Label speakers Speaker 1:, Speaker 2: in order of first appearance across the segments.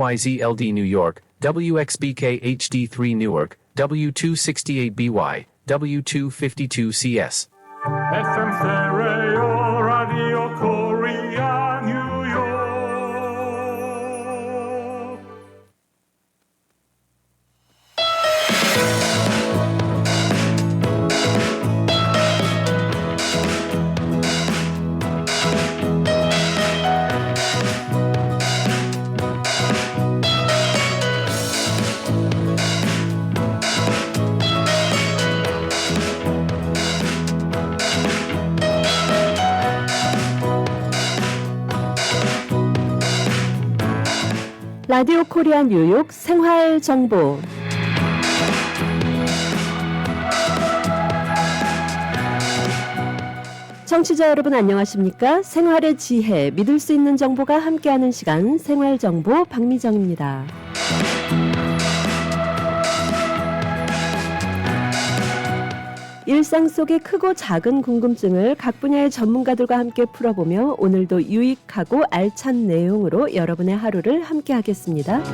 Speaker 1: YZLD New York, WXBK HD3 Newark, W268BY, W252CS.
Speaker 2: FM stereo radio Korea 뉴욕.
Speaker 3: 라디오 코리아 뉴욕 생활 정보. 청취자 여러분 안녕하십니까? 생활의 지혜, 믿을 수 있는 정보가 함께하는 시간 생활 정보 박미정입니다. 일상 속의 크고 작은 궁금증을 각 분야의 전문가들과 함께 풀어보며 오늘도 유익하고 알찬 내용으로 여러분의 하루를 함께 하겠습니다.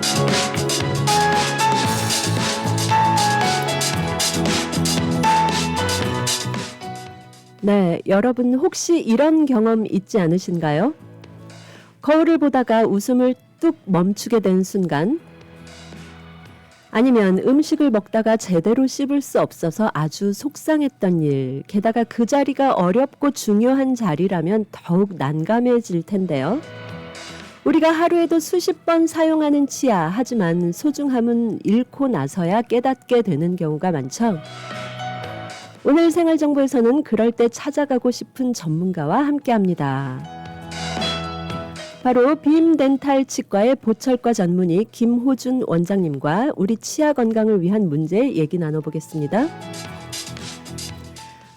Speaker 3: 네, 여러분 혹시 이런 경험 있지 않으신가요? 거울을 보다가 웃음을 뚝 멈추게 된 순간, 아니면 음식을 먹다가 제대로 씹을 수 없어서 아주 속상했던 일, 게다가 그 자리가 어렵고 중요한 자리라면 더욱 난감해질 텐데요. 우리가 하루에도 수십 번 사용하는 치아, 하지만 소중함은 잃고 나서야 깨닫게 되는 경우가 많죠. 오늘 생활정보에서는 그럴 때 찾아가고 싶은 전문가와 함께합니다. 바로 빔덴탈 치과의 보철과 전문의 김호준 원장님과 우리 치아 건강을 위한 문제 얘기 나눠보겠습니다.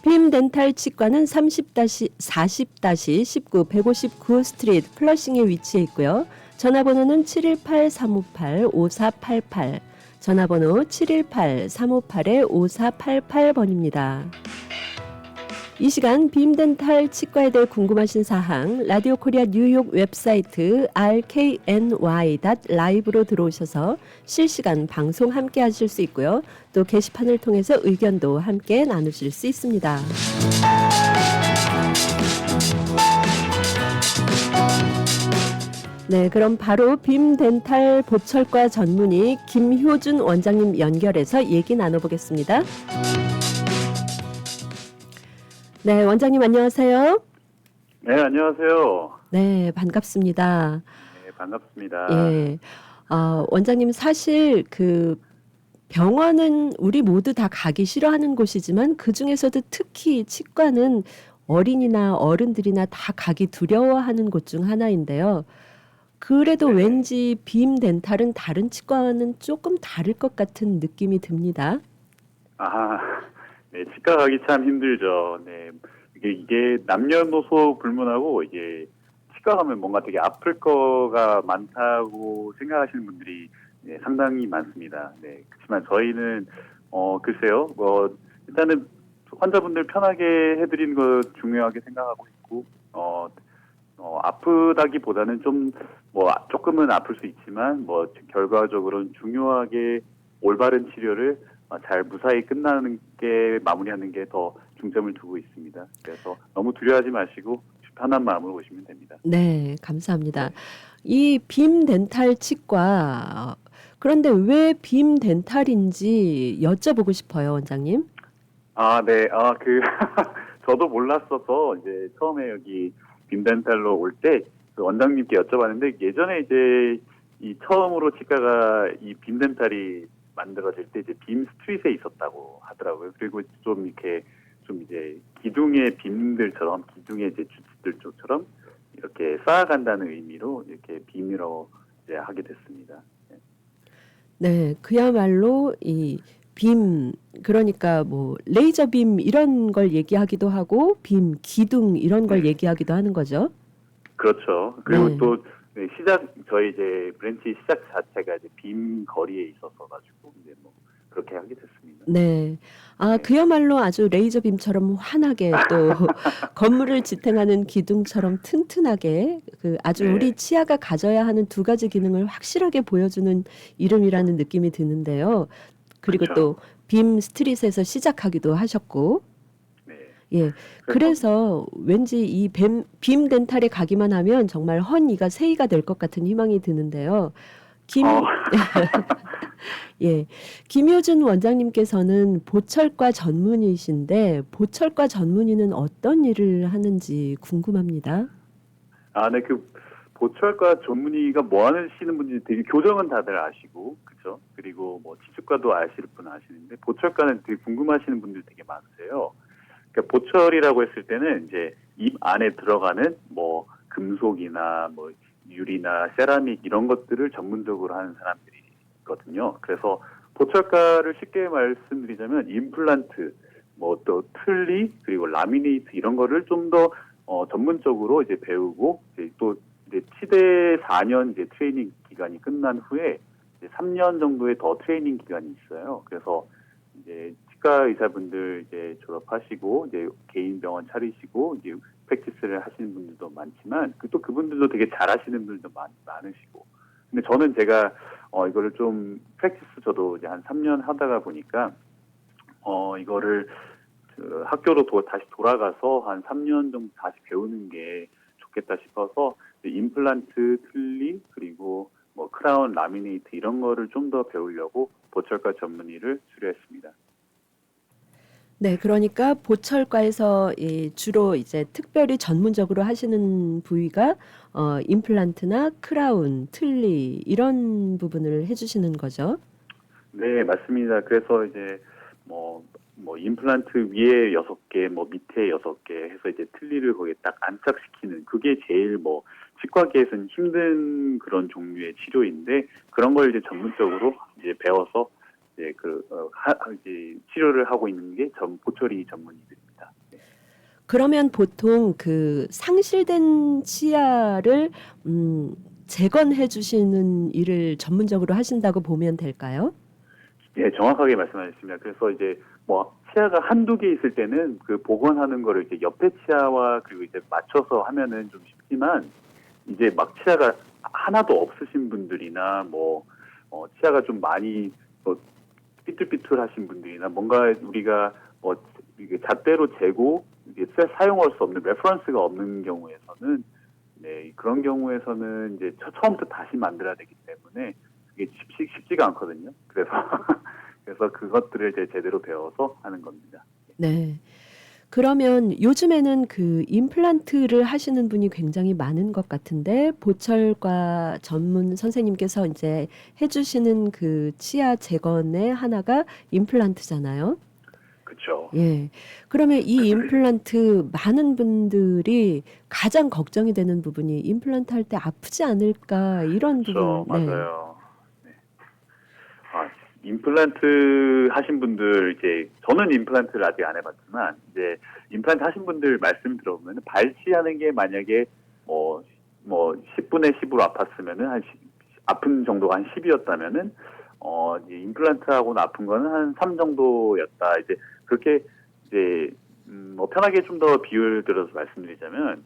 Speaker 3: 빔덴탈 치과는 30-40-19 159 스트리트 플러싱에 위치해 있고요. 전화번호는 718-358-5488, 전화번호 718-358-5488번입니다. 이 시간 빔덴탈 치과에 대해 궁금하신 사항 라디오 코리아 뉴욕 웹사이트 rkny.live로 들어오셔서 실시간 방송 함께 하실 수 있고요. 또 게시판을 통해서 의견도 함께 나누실 수 있습니다. 네, 그럼 바로 빔덴탈 보철과 전문의 김효준 원장님 연결해서 얘기 나눠보겠습니다. 네, 원장님 안녕하세요.
Speaker 4: 네, 안녕하세요.
Speaker 3: 네, 반갑습니다.
Speaker 4: 네, 반갑습니다.
Speaker 3: 예, 원장님 사실 그 병원은 우리 모두 다 가기 싫어하는 곳이지만 그 중에서도 특히 치과는 어린이나 어른들이나 다 가기 두려워하는 곳 중 하나인데요. 그래도
Speaker 4: 네.
Speaker 3: 왠지 빔덴탈은 다른 치과와는 조금 다를 것 같은 느낌이 듭니다.
Speaker 4: 아, 네, 치과 가기 참 힘들죠. 네, 이게 남녀노소 불문하고 이게 치과 가면 뭔가 되게 아플 거가 많다고 생각하시는 분들이 네, 상당히 많습니다. 네, 그렇지만 저희는 글쎄요, 일단은 환자분들 편하게 해드리는 거 중요하게 생각하고 있고, 아프다기보다는 조금은 아플 수 있지만 결과적으로는 중요하게 올바른 치료를 잘 무사히 끝나는 게 마무리하는 게 더 중점을 두고 있습니다. 그래서 너무 두려워하지 마시고 편한 마음으로 오시면 됩니다.
Speaker 3: 네, 감사합니다. 이 빔덴탈 치과, 그런데 왜 빔덴탈인지 여쭤보고 싶어요, 원장님.
Speaker 4: 아, 네. 저도 몰랐어서 이제 처음에 여기 빔덴탈로 올 때 그 원장님께 여쭤봤는데 예전에 이제 이 처음으로 치과가 이 빔덴탈이 만들어질 때 이제 빔 스트릿에 있었다고 하더라고요. 그리고 좀 이렇게 좀 이제 기둥의 빔들처럼 기둥의 이제 주치들처럼 이렇게 쌓아간다는 의미로 이렇게 빔이라고 이제 하게 됐습니다.
Speaker 3: 네, 그야말로 이 빔, 그러니까 뭐 레이저 빔 이런 걸 얘기하기도 하고 빔, 기둥 이런 걸 얘기하기도 하는 거죠.
Speaker 4: 그렇죠. 그리고
Speaker 3: 네.
Speaker 4: 또 저희 이제 브랜치 시작 자체가 이제 빔 거리에 있어서 가지고 이제 그렇게 하게 됐습니다.
Speaker 3: 네. 그야말로 아주 레이저 빔처럼 환하게 또 건물을 지탱하는 기둥처럼 튼튼하게 그 아주
Speaker 4: 네.
Speaker 3: 우리 치아가 가져야 하는 두 가지 기능을 확실하게 보여주는 이름이라는 느낌이 드는데요. 그리고
Speaker 4: 그쵸.
Speaker 3: 또 빔 스트릿에서 시작하기도 하셨고,
Speaker 4: 네.
Speaker 3: 예. 그래서 왠지 이 빔 덴탈에 가기만 하면 정말 헌이가 세이가 될 것 같은 희망이 드는데요.
Speaker 4: 어,
Speaker 3: 예. 김효준 원장님께서는 보철과 전문의이신데 보철과 전문의는 어떤 일을 하는지 궁금합니다.
Speaker 4: 네, 그 보철과 전문의가 뭐 하시는 분인지 되게 교정은 다들 아시고, 그렇죠? 그리고 뭐 치주과도 아실 분 아시는데 보철과는 되게 궁금하시는 분들 되게 많으세요. 그러니까 보철이라고 했을 때는 이제 입 안에 들어가는 뭐 금속이나 뭐 유리나 세라믹 이런 것들을 전문적으로 하는 사람들이 있거든요. 그래서 보철과를 쉽게 말씀드리자면 임플란트, 뭐 또 틀니 그리고 라미네이트 이런 거를 좀 더 전문적으로 이제 배우고 이제 또 이제 치대 4년 이제 트레이닝 기간이 끝난 후에 이제 3년 정도의 더 트레이닝 기간이 있어요. 그래서 이제 치과 의사분들 이제 졸업하시고 이제 개인 병원 차리시고 이제 프랙티스를 하시는 분들도 많지만 또 그분들도 되게 잘하시는 분들도 많으시고. 근데 저는 제가 이거를 좀 프랙티스 저도 이제 한 3년 하다가 보니까 이거를 그 학교로 다시 돌아가서 한 3년 정도 다시 배우는 게 좋겠다 싶어서 임플란트, 틀니 그리고 뭐 크라운, 라미네이트 이런 거를 좀 더 배우려고 보철과 전문의를 수료했습니다.
Speaker 3: 네, 그러니까 보철과에서 주로 이제 특별히 전문적으로 하시는 부위가 임플란트나 크라운, 틀니 이런 부분을 해주시는 거죠.
Speaker 4: 네, 맞습니다. 그래서 이제 뭐 임플란트 위에 6개, 뭐 밑에 6개 해서 이제 틀니를 거기에 딱 안착시키는 그게 제일 뭐 치과계에서는 힘든 그런 종류의 치료인데 그런 걸 이제 전문적으로 이제 배워서 이제 이제 치료를 하고 있는 게 보철이 전문의들입니다. 네.
Speaker 3: 그러면 보통 그 상실된 치아를 재건해 주시는 일을 전문적으로 하신다고 보면 될까요?
Speaker 4: 예, 정확하게 말씀하셨습니다. 그래서 이제 뭐 치아가 한두 개 있을 때는 그 복원하는 거를 이제 옆에 치아와 그리고 이제 맞춰서 하면은 좀 쉽지만 이제 막 치아가 하나도 없으신 분들이나 뭐 치아가 좀 많이 뭐 삐뚤삐뚤하신 분들이나 뭔가 우리가 뭐 이게 잣대로 재고 이게 사용할 수 없는 레퍼런스가 없는 경우에서는 네, 그런 경우에서는 이제 처음부터 다시 만들어야 되기 때문에 그게 쉽지가 않거든요. 그래서 그것들을 이제 제대로 배워서 하는 겁니다.
Speaker 3: 네. 그러면 요즘에는 그 임플란트를 하시는 분이 굉장히 많은 것 같은데 보철과 전문 선생님께서 이제 해주시는 그 치아 재건의 하나가 임플란트잖아요.
Speaker 4: 그렇죠.
Speaker 3: 예. 그러면 이 임플란트 많은 분들이 가장 걱정이 되는 부분이 임플란트 할 때 아프지 않을까 이런
Speaker 4: 그렇죠.
Speaker 3: 부분. 네.
Speaker 4: 맞아요. 네. 임플란트 하신 분들 이제 저는 임플란트를 아직 안 해봤지만 이제 임플란트 하신 분들 말씀 들어보면 발치하는 게 만약에 뭐 10분의 10으로 아팠으면은 아픈 정도가 한 10이었다면은 이제 임플란트하고는 아픈 거는 한 3 정도였다. 이제 그렇게 이제 뭐 편하게 좀 더 비율 들어서 말씀드리자면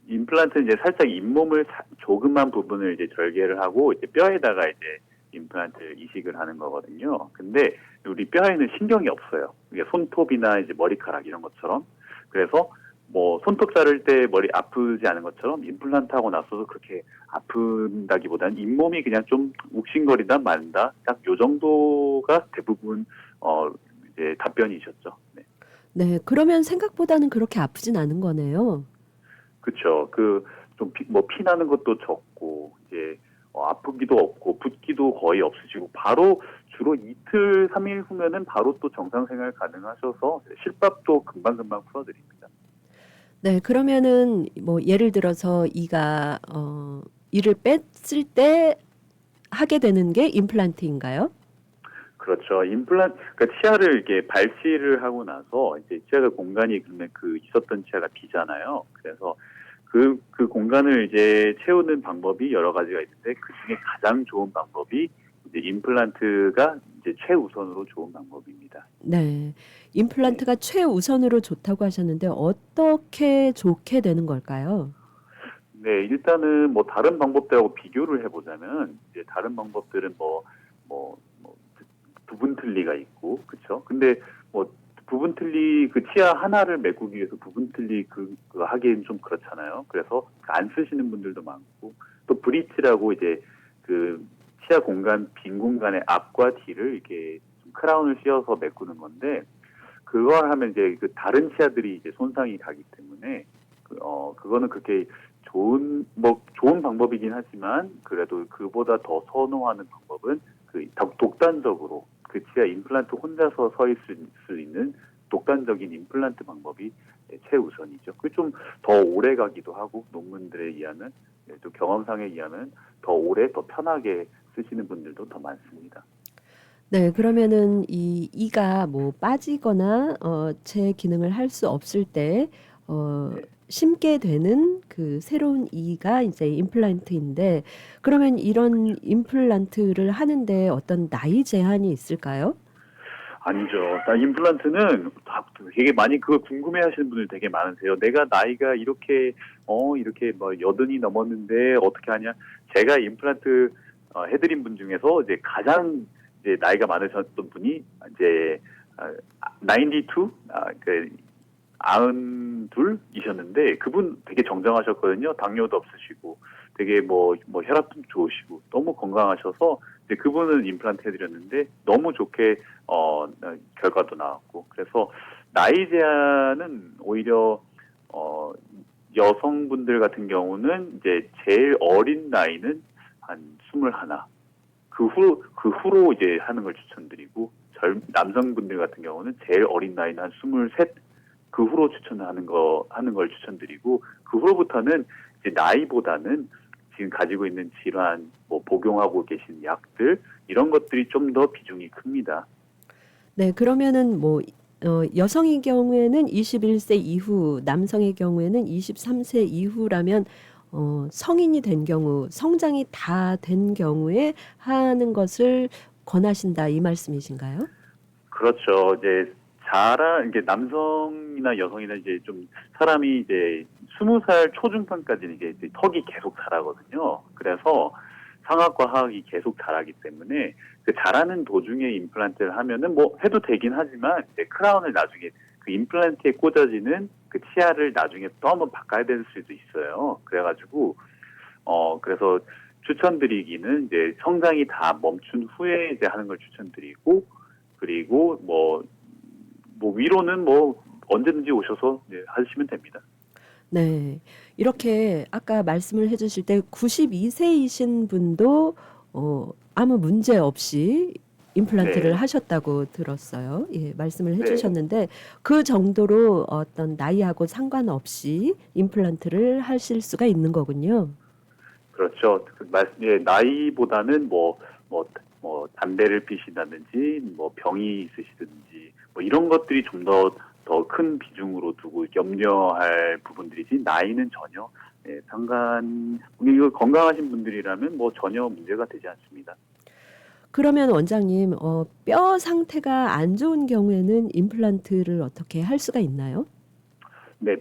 Speaker 4: 임플란트는 이제 살짝 잇몸을 조그만 부분을 이제 절개를 하고 이제 뼈에다가 이제 임플란트를 이식을 하는 거거든요. 근데 우리 뼈에는 신경이 없어요. 이게 손톱이나 이제 머리카락 이런 것처럼. 그래서 뭐 손톱 자를 때 머리 아프지 않은 것처럼 임플란트 하고 나서도 그렇게 아픈다기보다는 잇몸이 그냥 좀 욱신거리다 만다. 딱 요 정도가 대부분 이제 답변이셨죠. 네.
Speaker 3: 네. 그러면 생각보다는 그렇게 아프진 않은 거네요.
Speaker 4: 그렇죠. 좀 피 나는 것도 적고 이제 아프기도 없고 붓기도 거의 없으시고 바로 주로 이틀 3일 후면은 바로 또 정상 생활 가능하셔서 실밥도 금방금방 풀어드립니다.
Speaker 3: 네. 그러면은 뭐 예를 들어서 이가 이를 뺐을 때 하게 되는 게 임플란트인가요?
Speaker 4: 그렇죠. 그러니까 치아를 이렇게 발치를 하고 나서 이제 치아가 공간이 그러면 있었던 치아가 비잖아요. 그래서 그 공간을 이제 채우는 방법이 여러 가지가 있는데 그 중에 가장 좋은 방법이 이제 임플란트가 이제 최우선으로 좋은 방법입니다.
Speaker 3: 네. 임플란트가 최우선으로 좋다고 하셨는데 어떻게 좋게 되는 걸까요?
Speaker 4: 네, 일단은 뭐 다른 방법들하고 비교를 해보자면 이제 다른 방법들은 뭐 부분 틀니가 있고, 그렇죠? 근데 뭐 부분 틀니 그 치아 하나를 메꾸기 위해서 부분 틀니 그거 하기엔 좀 그렇잖아요. 그래서 안 쓰시는 분들도 많고, 또 브릿지라고 이제 그 치아 공간 빈 공간의 앞과 뒤를 이렇게 좀 크라운을 씌워서 메꾸는 건데, 그걸 하면 이제 그 다른 치아들이 이제 손상이 가기 때문에 그거는 그렇게 좋은 방법이긴 하지만 그래도 그보다 더 선호하는 방법은 그 독단적으로 그 치아 임플란트 혼자서 서 있을 수 있는 독단적인 임플란트 방법이 최우선이죠. 그게 좀 더 오래 가기도 하고 논문들에 의하면 또 경험상에 의하면 더 오래 더 편하게 쓰시는 분들도 더 많습니다.
Speaker 3: 네, 그러면은 이 이가 뭐 빠지거나 제 기능을 할 수 없을 때
Speaker 4: 네.
Speaker 3: 심게 되는 그 새로운 이가 이제 임플란트인데 그러면 이런 임플란트를 하는데 어떤 나이 제한이 있을까요?
Speaker 4: 아니죠. 임플란트는 되게 많이 그거 궁금해하시는 분들 되게 많으세요. 내가 나이가 이렇게 뭐 80이 넘었는데 어떻게 하냐? 제가 임플란트 해드린 분 중에서 이제 가장 이제 나이가 많으셨던 분이 이제 92, 그 92이셨는데 그분 되게 정정하셨거든요. 당뇨도 없으시고 되게 뭐 혈압도 좋으시고 너무 건강하셔서 이제 그분은 임플란트 해드렸는데 너무 좋게 결과도 나왔고 그래서 나이 제한은 오히려 여성분들 같은 경우는 이제 제일 어린 나이는 한 21. 그 후로 이제 하는 걸 추천드리고 남성분들 같은 경우는 제일 어린 나이는 한 23. 그 후로 추천하는 걸 추천드리고 그 후로부터는 이제 나이보다는 지금 가지고 있는 질환, 뭐 복용하고 계신 약들 이런 것들이 좀 더 비중이 큽니다.
Speaker 3: 네, 그러면은 뭐 여성의 경우에는 21세 이후, 남성의 경우에는 23세 이후라면 성인이 된 경우, 성장이 다 된 경우에 하는 것을 권하신다 이 말씀이신가요?
Speaker 4: 그렇죠. 이제 이게 남성이나 여성이나 이제 좀 사람이 이제 20살 초중반까지는 이제 턱이 계속 자라거든요. 그래서 상악과 하악이 계속 자라기 때문에 그 자라는 도중에 임플란트를 하면은 뭐 해도 되긴 하지만 이제 크라운을 나중에 그 임플란트에 꽂아지는 그 치아를 나중에 또 한번 바꿔야 될 수도 있어요. 그래가지고 그래서 추천드리기는 이제 성장이 다 멈춘 후에 이제 하는 걸 추천드리고 그리고 뭐 위로는 뭐 언제든지 오셔서 하시면 됩니다.
Speaker 3: 네. 이렇게 아까 말씀을 해주실 때 92세이신 분도 아무 문제 없이 임플란트를
Speaker 4: 네.
Speaker 3: 하셨다고 들었어요. 예, 말씀을
Speaker 4: 네.
Speaker 3: 해주셨는데 그 정도로 어떤 나이하고 상관없이 임플란트를 하실 수가 있는 거군요.
Speaker 4: 그렇죠. 나이보다는 뭐 담배를 피신다든지 뭐 병이 있으시든지 뭐 이런 것들이 좀 더 큰 비중으로 두고 염려할 부분들이지 나이는 전혀 이거 건강하신 분들이라면 뭐 전혀 문제가 되지 않습니다.
Speaker 3: 그러면 원장님, 뼈 상태가 안 좋은 경우에는 임플란트를 어떻게 할 수가 있나요?
Speaker 4: 네,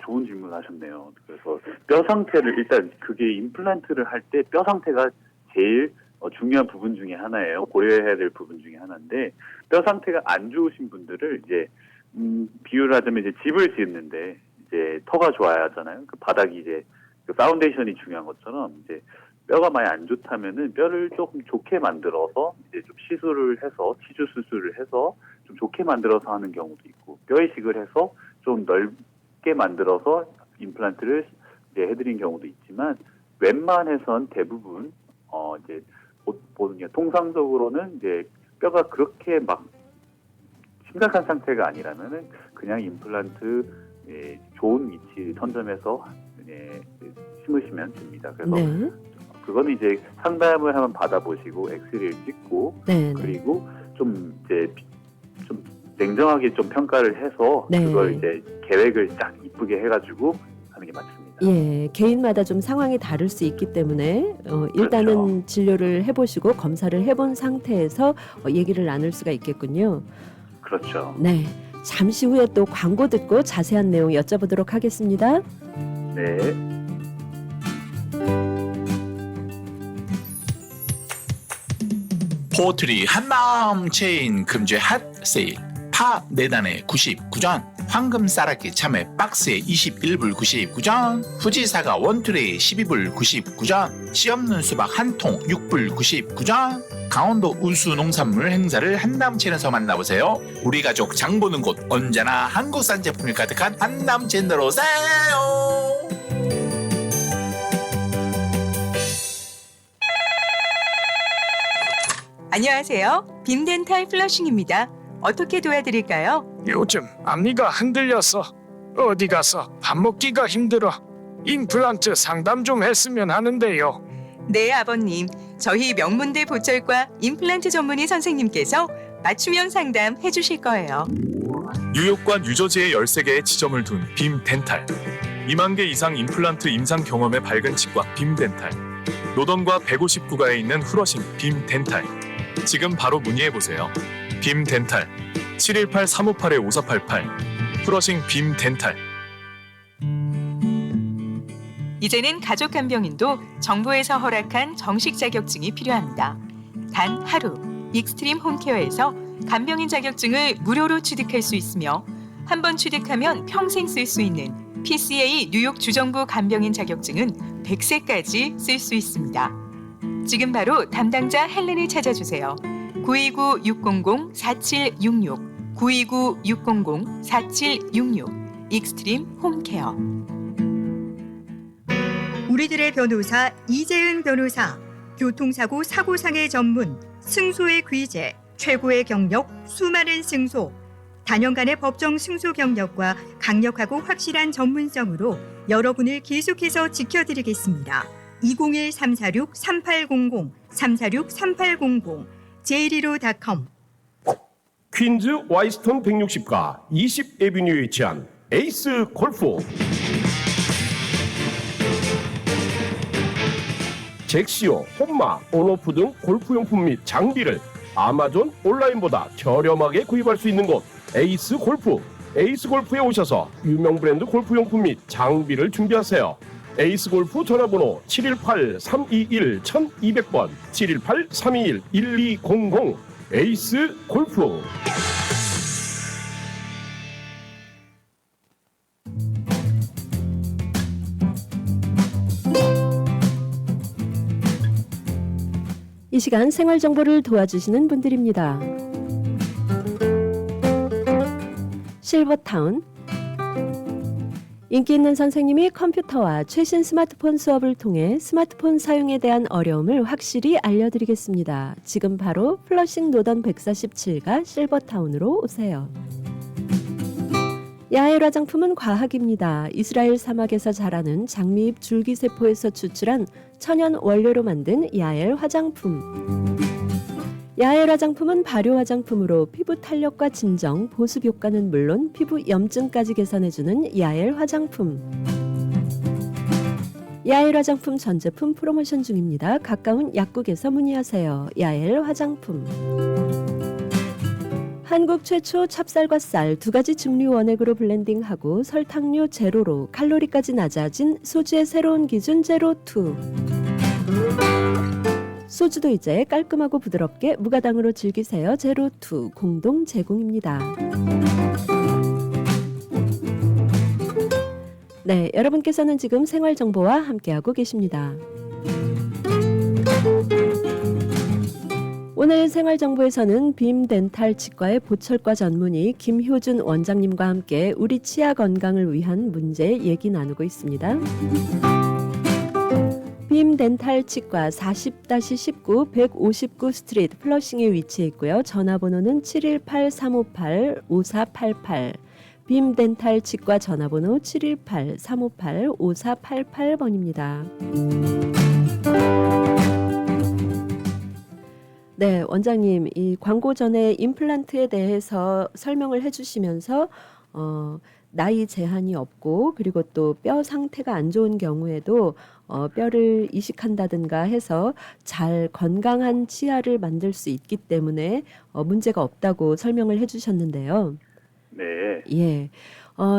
Speaker 4: 좋은 질문 하셨네요. 그래서 뼈 상태를 일단 그게 임플란트를 할 때 뼈 상태가 제일 중요한 부분 중에 하나예요. 고려해야 될 부분 중에 하나인데 뼈 상태가 안 좋으신 분들을 이제 비유를 하자면 이제 집을 짓는데 이제 터가 좋아야 하잖아요. 그 바닥이 이제 그 파운데이션이 중요한 것처럼 이제 뼈가 많이 안 좋다면은 뼈를 조금 좋게 만들어서 이제 좀 시술을 해서 치주 수술을 해서 좀 좋게 만들어서 하는 경우도 있고 뼈 이식을 해서 좀 넓게 만들어서 임플란트를 이제 해드린 경우도 있지만 웬만해선 대부분 이제 보는 게 통상적으로는 이제 뼈가 그렇게 막 심각한 상태가 아니라면은 그냥 임플란트 좋은 위치 선점해서 심으시면 됩니다. 그래서
Speaker 3: 네.
Speaker 4: 그거는 이제 상담을 한번 받아보시고 엑스레이를 찍고
Speaker 3: 네.
Speaker 4: 그리고 좀 이제 좀 냉정하게 좀 평가를 해서
Speaker 3: 네.
Speaker 4: 그걸 이제 계획을 딱 이쁘게 해가지고 하는 게 맞습니다.
Speaker 3: 예, 개인마다 좀 상황이 다를 수 있기 때문에 일단은
Speaker 4: 그렇죠.
Speaker 3: 진료를 해보시고 검사를 해본 상태에서 얘기를 나눌 수가 있겠군요.
Speaker 4: 그렇죠.
Speaker 3: 네, 잠시 후에 또 광고 듣고 자세한 내용 여쭤보도록 하겠습니다.
Speaker 4: 네.
Speaker 5: 포트리 한남 체인 금주의 핫 세일. 파 4단에 99전, 황금 쌀아기 참외 박스에 21불 99전, 후지사과 원트레이 12불 99전, 씨 없는 수박 한 통 6불 99전. 강원도 우수 농산물 행사를 한남체인에서 만나보세요. 우리 가족 장 보는 곳 언제나 한국산 제품이 가득한 한남체인으로 오세요.
Speaker 6: 안녕하세요. 빔덴탈 플러싱입니다. 어떻게 도와드릴까요?
Speaker 7: 요즘 앞니가 흔들려서 어디 가서 밥 먹기가 힘들어. 임플란트 상담 좀 했으면 하는데요.
Speaker 6: 네, 아버님. 저희 명문대 보철과 임플란트 전문의 선생님께서 맞춤형 상담 해주실 거예요.
Speaker 8: 뉴욕과 뉴저지에 13개의 지점을 둔 빔덴탈. 2만 개 이상 임플란트 임상 경험의 밝은 치과 빔덴탈. 노던과 159가에 있는 후러싱 빔덴탈. 지금 바로 문의해보세요. 빔덴탈 718-358-5488 후러싱 빔덴탈.
Speaker 6: 이제는 가족 간병인도 정부에서 허락한 정식 자격증이 필요합니다. 단 하루 익스트림 홈케어에서 간병인 자격증을 무료로 취득할 수 있으며 한 번 취득하면 평생 쓸 수 있는 PCA 뉴욕 주정부 간병인 자격증은 100세까지 쓸 수 있습니다. 지금 바로 담당자 헬렌을 찾아주세요. 929-600-4766 929-600-4766 익스트림 홈케어.
Speaker 9: 우리들의 변호사 이재은 변호사, 교통사고 사고상해 전문, 승소의 귀재, 최고의 경력, 수많은 승소, 단연간의 법정 승소 경력과 강력하고 확실한 전문성으로 여러분을 계속해서 지켜드리겠습니다. 201-346-3800, 346-3800, j115.com.
Speaker 10: 퀸즈 와이스턴 160가 20에비뉴에 위치한 에이스 골프. 잭시오, 홈마, 온오프 등 골프용품 및 장비를 아마존 온라인보다 저렴하게 구입할 수 있는 곳 에이스 골프. 에이스 골프에 오셔서 유명 브랜드 골프용품 및 장비를 준비하세요. 에이스 골프 전화번호 718-321-1200번 718-321-1200 에이스 골프.
Speaker 3: 이 시간 생활 정보를 도와주시는 분들입니다. 실버타운. 인기 있는 선생님이 컴퓨터와 최신 스마트폰 수업을 통해 스마트폰 사용에 대한 어려움을 확실히 알려드리겠습니다. 지금 바로 플러싱 노던 147가 실버타운으로 오세요. 야엘 화장품은 과학입니다. 이스라엘 사막에서 자라는 장미잎 줄기세포에서 추출한 천연 원료로 만든 야엘 화장품. 야엘 화장품은 발효 화장품으로 피부 탄력과 진정, 보습 효과는 물론 피부 염증까지 개선해주는 야엘 화장품. 야엘 화장품 전 제품 프로모션 중입니다. 가까운 약국에서 문의하세요. 야엘 화장품. 한국 최초 찹쌀과 쌀 2가지 증류 원액으로 블렌딩하고 설탕류 제로로 칼로리까지 낮아진 소주의 새로운 기준 제로2. 소주도 이제 깔끔하고 부드럽게 무가당으로 즐기세요. 제로2 공동 제공입니다. 네, 여러분께서는 지금 생활정보와 함께하고 계십니다. 오늘 생활정보에서는 빔덴탈 치과의 보철과 전문의 김효준 원장님과 함께 우리 치아 건강을 위한 문제 얘기 나누고 있습니다. 빔덴탈 치과 40-19 159 스트리트 플러싱에 위치해 있고요. 전화번호는 718-358-5488 빔덴탈 치과 전화번호 718-358-5488번입니다. 네, 원장님, 이 광고 전에 임플란트에 대해서 설명을 해주시면서 나이 제한이 없고 그리고 또 뼈 상태가 안 좋은 경우에도 뼈를 이식한다든가 해서 잘 건강한 치아를 만들 수 있기 때문에 문제가 없다고 설명을 해주셨는데요.
Speaker 4: 네.
Speaker 3: 예.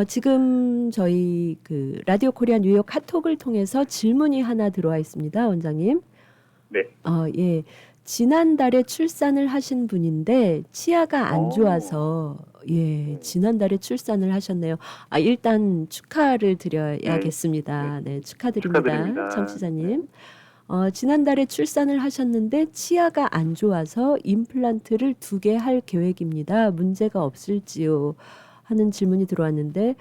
Speaker 3: 지금 저희 그 라디오 코리아 뉴욕 카톡을 통해서 질문이 하나 들어와 있습니다, 원장님.
Speaker 4: 네.
Speaker 3: 예. 지난달에 출산을 하신 분인데 치아가 안
Speaker 4: 오.
Speaker 3: 좋아서 예, 지난달에 출산을 하셨네요. 아, 일단 축하를 드려야겠습니다. 네, 축하드립니다.
Speaker 4: 축하드립니다.
Speaker 3: 청취자님. 지난달에 출산을 하셨는데 치아가 안 좋아서 임플란트를 2개 할 계획입니다. 문제가 없을지요? 하는 질문이 들어왔는데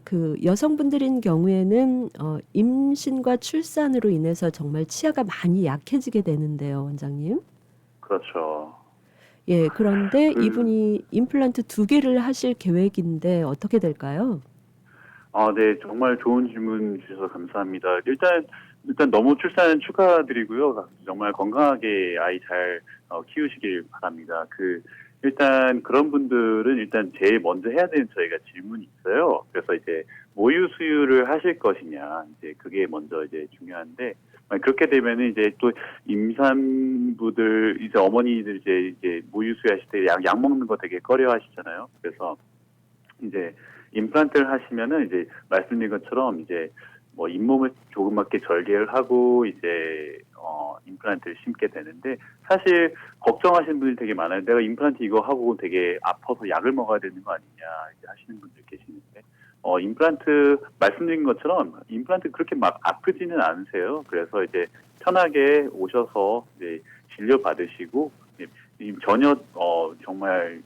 Speaker 3: 그 여성분들인 경우에는 임신과 출산으로 인해서 정말 치아가 많이 약해지게 되는데요, 원장님.
Speaker 4: 그렇죠.
Speaker 3: 예, 그런데
Speaker 4: 그-
Speaker 3: 이분이 임플란트 2개를 하실 계획인데 어떻게 될까요?
Speaker 4: 네, 정말 좋은 질문 주셔서 감사합니다. 일단 너무 출산 축하드리고요. 정말 건강하게 아이 잘 키우시길 바랍니다. 일단 그런 분들은 일단 제일 먼저 해야 되는 저희가 질문이 있어요. 그래서 이제 모유 수유를 하실 것이냐, 이제 그게 먼저 이제 중요한데, 그렇게 되면은 이제 또 임산부들, 이제 어머니들 이제 모유 수유하실 때 약 먹는 거 되게 꺼려 하시잖아요. 그래서 이제 임플란트를 하시면은 이제 말씀드린 것처럼 이제 뭐 잇몸을 조그맣게 절개를 하고 이제 임플란트를 심게 되는데, 사실 걱정하시는 분들이 되게 많아요. 내가 임플란트 이거 하고 되게 아파서 약을 먹어야 되는 거 아니냐 이제 하시는 분들 계시는데, 임플란트 말씀드린 것처럼 임플란트 그렇게 막 아프지는 않으세요. 그래서 이제 편하게 오셔서 이제 진료 받으시고 전혀 정말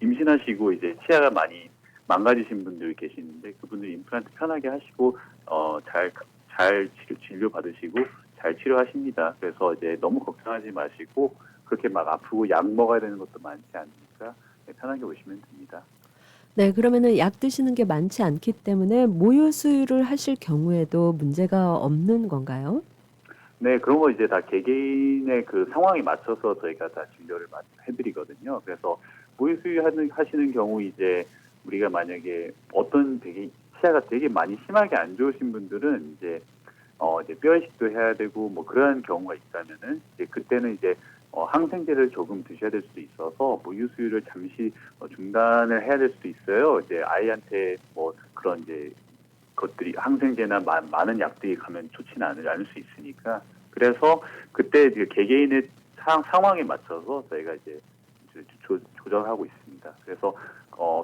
Speaker 4: 임신하시고 이제 치아가 많이 망가지신 분들 계시는데, 그분들 임플란트 편하게 하시고 잘 진료 받으시고 잘 치료하십니다. 그래서 이제 너무 걱정하지 마시고 그렇게 막 아프고 약 먹어야 되는 것도 많지 않으니까 편하게 오시면 됩니다.
Speaker 3: 네, 그러면은 약 드시는 게 많지 않기 때문에 모유 수유를 하실 경우에도 문제가 없는 건가요?
Speaker 4: 네, 그런 거 이제 다 개개인의 그 상황에 맞춰서 저희가 다 진료를 해드리거든요. 그래서 모유 수유 하시는 경우 이제 우리가 만약에 어떤 치아가 되게 많이 심하게 안 좋으신 분들은 이제 뼈 이식도 해야 되고 뭐 그러한 경우가 있다면은 이제 그때는 이제 항생제를 조금 드셔야 될 수도 있어서 모유 수유를 잠시 중단을 해야 될 수도 있어요. 이제 아이한테 뭐 그런 이제 것들이 항생제나 많은 약들이 가면 좋지는 않을 수 있으니까, 그래서 그때 이제 개개인의 상황에 맞춰서 저희가 이제 조절하고 있습니다. 그래서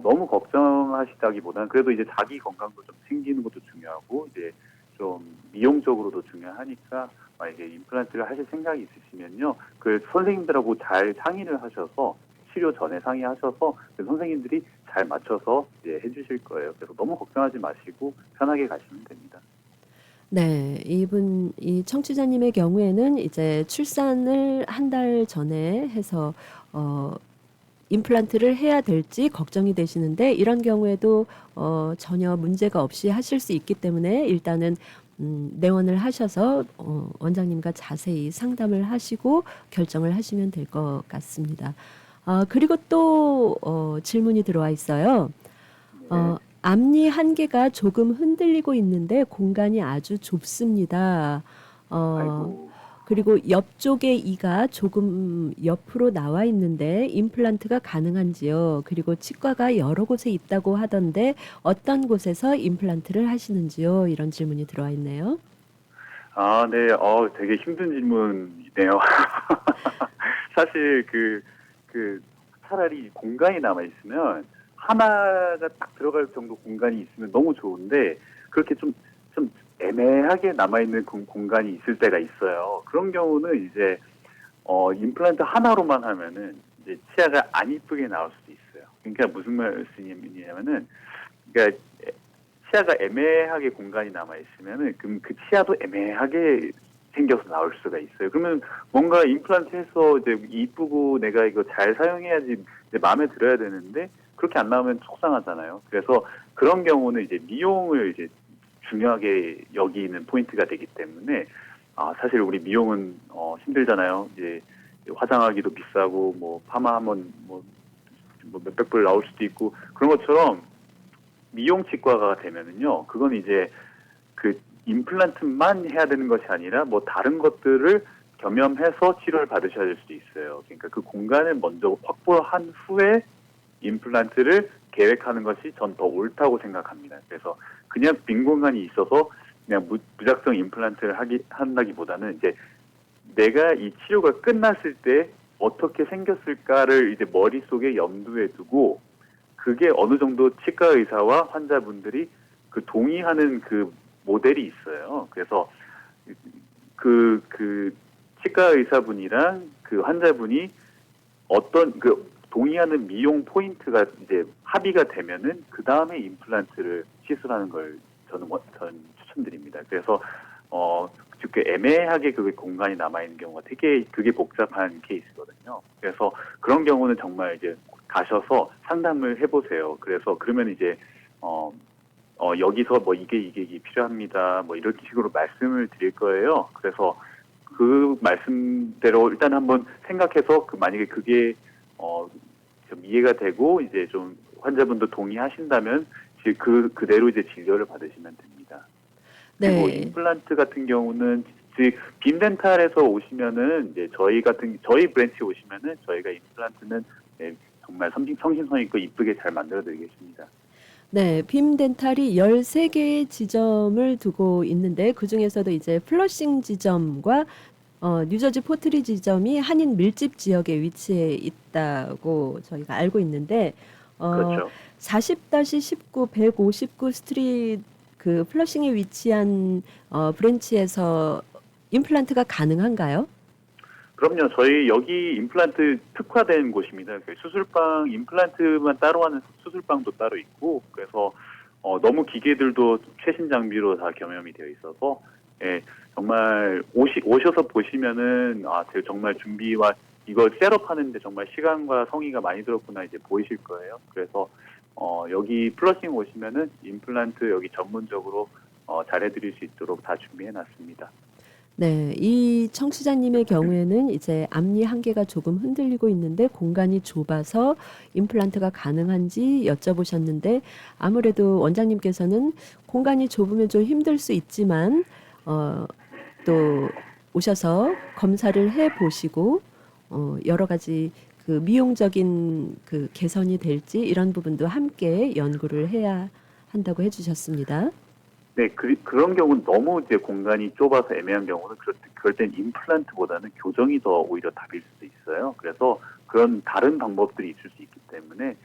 Speaker 4: 너무 걱정하시다기보다는 그래도 이제 자기 건강도 좀 챙기는 것도 중요하고 이제 좀 미용적으로도 중요하니까, 만약에 임플란트를 하실 생각이 있으시면요, 그 선생님들하고 잘 상의를 하셔서 치료 전에 상의하셔서 그 선생님들이 잘 맞춰서 이제 해주실 거예요. 그래서 너무 걱정하지 마시고 편하게 가시면 됩니다.
Speaker 3: 네, 이 청취자님의 경우에는 이제 출산을 한 달 전에 해서 임플란트를 해야 될지 걱정이 되시는데, 이런 경우에도 전혀 문제가 없이 하실 수 있기 때문에 일단은 내원을 하셔서 원장님과 자세히 상담을 하시고 결정을 하시면 될 것 같습니다. 그리고 또 질문이 들어와 있어요. 앞니 한 개가 조금 흔들리고 있는데 공간이 아주 좁습니다.
Speaker 4: 아이고.
Speaker 3: 그리고 옆쪽의 이가 조금 옆으로 나와 있는데 임플란트가 가능한지요? 그리고 치과가 여러 곳에 있다고 하던데 어떤 곳에서 임플란트를 하시는지요? 이런 질문이 들어와 있네요.
Speaker 4: 네. 되게 힘든 질문이네요. 사실 차라리 공간이 남아 있으면 하나가 딱 들어갈 정도 공간이 있으면 너무 좋은데, 그렇게 좀 애매하게 남아있는 공간이 있을 때가 있어요. 그런 경우는 이제 임플란트 하나로만 하면은 이제 치아가 안 이쁘게 나올 수도 있어요. 그러니까 무슨 말씀이냐면은, 그러니까 치아가 애매하게 공간이 남아 있으면은 그럼 그 치아도 애매하게 생겨서 나올 수가 있어요. 그러면 뭔가 임플란트해서 이제 이쁘고 내가 이거 잘 사용해야지 이제 마음에 들어야 되는데 그렇게 안 나오면 속상하잖아요. 그래서 그런 경우는 이제 미용을 이제 중요하게 여기는 포인트가 되기 때문에, 사실 우리 미용은 힘들잖아요. 이제 화장하기도 비싸고 뭐 파마하면 뭐 몇백 불 나올 수도 있고, 그런 것처럼 미용 치과가 되면은요, 그건 이제 그 임플란트만 해야 되는 것이 아니라 뭐 다른 것들을 겸염해서 치료를 받으셔야 될 수도 있어요. 그러니까 그 공간을 먼저 확보한 후에 임플란트를 계획하는 것이 전 더 옳다고 생각합니다. 그래서 그냥 빈 공간이 있어서 그냥 무작정 임플란트를 한다기보다는 이제 내가 이 치료가 끝났을 때 어떻게 생겼을까를 이제 머릿속에 염두에 두고 그게 어느 정도 치과 의사와 환자분들이 그 동의하는 그 모델이 있어요. 그래서 그 치과 의사분이랑 그 환자분이 어떤 그 동의하는 미용 포인트가 이제 합의가 되면은 그 다음에 임플란트를 시술하는 걸 저는 추천드립니다. 그래서 그 애매하게 그 공간이 남아 있는 경우가 되게 그게 복잡한 케이스거든요. 그래서 그런 경우는 정말 이제 가셔서 상담을 해보세요. 그래서 그러면 이제 여기서 뭐 이게 필요합니다. 뭐 이런 식으로 말씀을 드릴 거예요. 그래서 그 말씀대로 일단 한번 생각해서 만약에 그게 좀 이해가 되고 이제 좀 환자분도 동의하신다면 그대로 이제 진료를 받으시면 됩니다. 그리고 임플란트 같은 경우는 빔덴탈에서 오시면은 이제 저희 브랜치 오시면은 저희가 임플란트는 정말 성심성 있고 이쁘게 잘 만들어 드리겠습니다.
Speaker 3: 네, 빔덴탈이 13개의 지점을 두고 있는데 그중에서도 이제 플러싱 지점과 뉴저지 포트리 지점이 한인 밀집 지역에 위치해 있다고 저희가 알고 있는데
Speaker 4: 그렇죠.
Speaker 3: 40-19 159 스트리트 그 플러싱에 위치한 브랜치에서 임플란트가 가능한가요?
Speaker 4: 그럼요. 저희 여기 임플란트 특화된 곳입니다. 수술방 임플란트만 따로 하는 수술방도 따로 있고 그래서 너무 기계들도 최신 장비로 다 겸용이 되어 있어서 정말 오셔서 보시면은 정말 준비와 이걸 셋업하는데 정말 시간과 성의가 많이 들었구나 이제 보이실 거예요. 그래서 여기 플러싱 오시면은 임플란트 여기 전문적으로 잘해드릴 수 있도록 다 준비해놨습니다.
Speaker 3: 네, 이 청취자님의 경우에는 이제 앞니 한 개가 조금 흔들리고 있는데 공간이 좁아서 임플란트가 가능한지 여쭤보셨는데 아무래도 원장님께서는 공간이 좁으면 좀 힘들 수 있지만 또 오셔서 검사를 해 보시고 여러 가지 그 미용적인 그 개선이 될지 이런 부분도 함께 연구를 해야 한다고 해주셨습니다.
Speaker 4: 네, 그런 경우는 너무 이제 공간이 좁아서 애매한 경우는 그럴 땐 임플란트보다는 교정이 더 오히려 답일 수도 있어요. 그래서 그런 다른 방법들이 있을 수 있기 때문에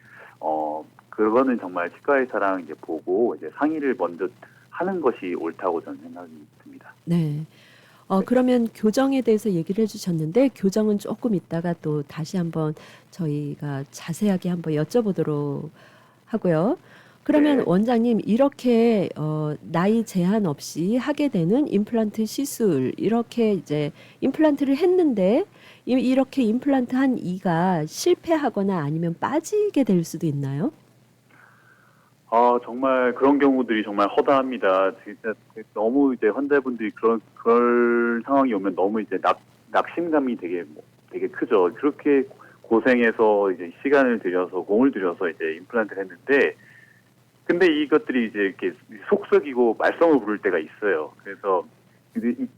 Speaker 4: 그거는 정말 치과 의사랑 이제 보고 이제 상의를 먼저 하는 것이 옳다고 저는 생각이 듭니다.
Speaker 3: 네. 그러면 교정에 대해서 얘기를 해주셨는데 교정은 조금 있다가 또 다시 한번 저희가 자세하게 한번 여쭤보도록 하고요. 그러면
Speaker 4: 네.
Speaker 3: 원장님 이렇게 나이 제한 없이 하게 되는 임플란트 시술 이렇게 이제 임플란트를 했는데 이렇게 임플란트 한 이가 실패하거나 아니면 빠지게 될 수도 있나요?
Speaker 4: 정말 그런 경우들이 정말 허다합니다. 진짜 너무 이제 환자분들이 그럴 상황이 오면 너무 이제 낙심감이 되게 크죠. 그렇게 고생해서 이제 시간을 들여서 공을 들여서 이제 임플란트를 했는데 근데 이것들이 이제 이렇게 속썩이고 말썽을 부를 때가 있어요. 그래서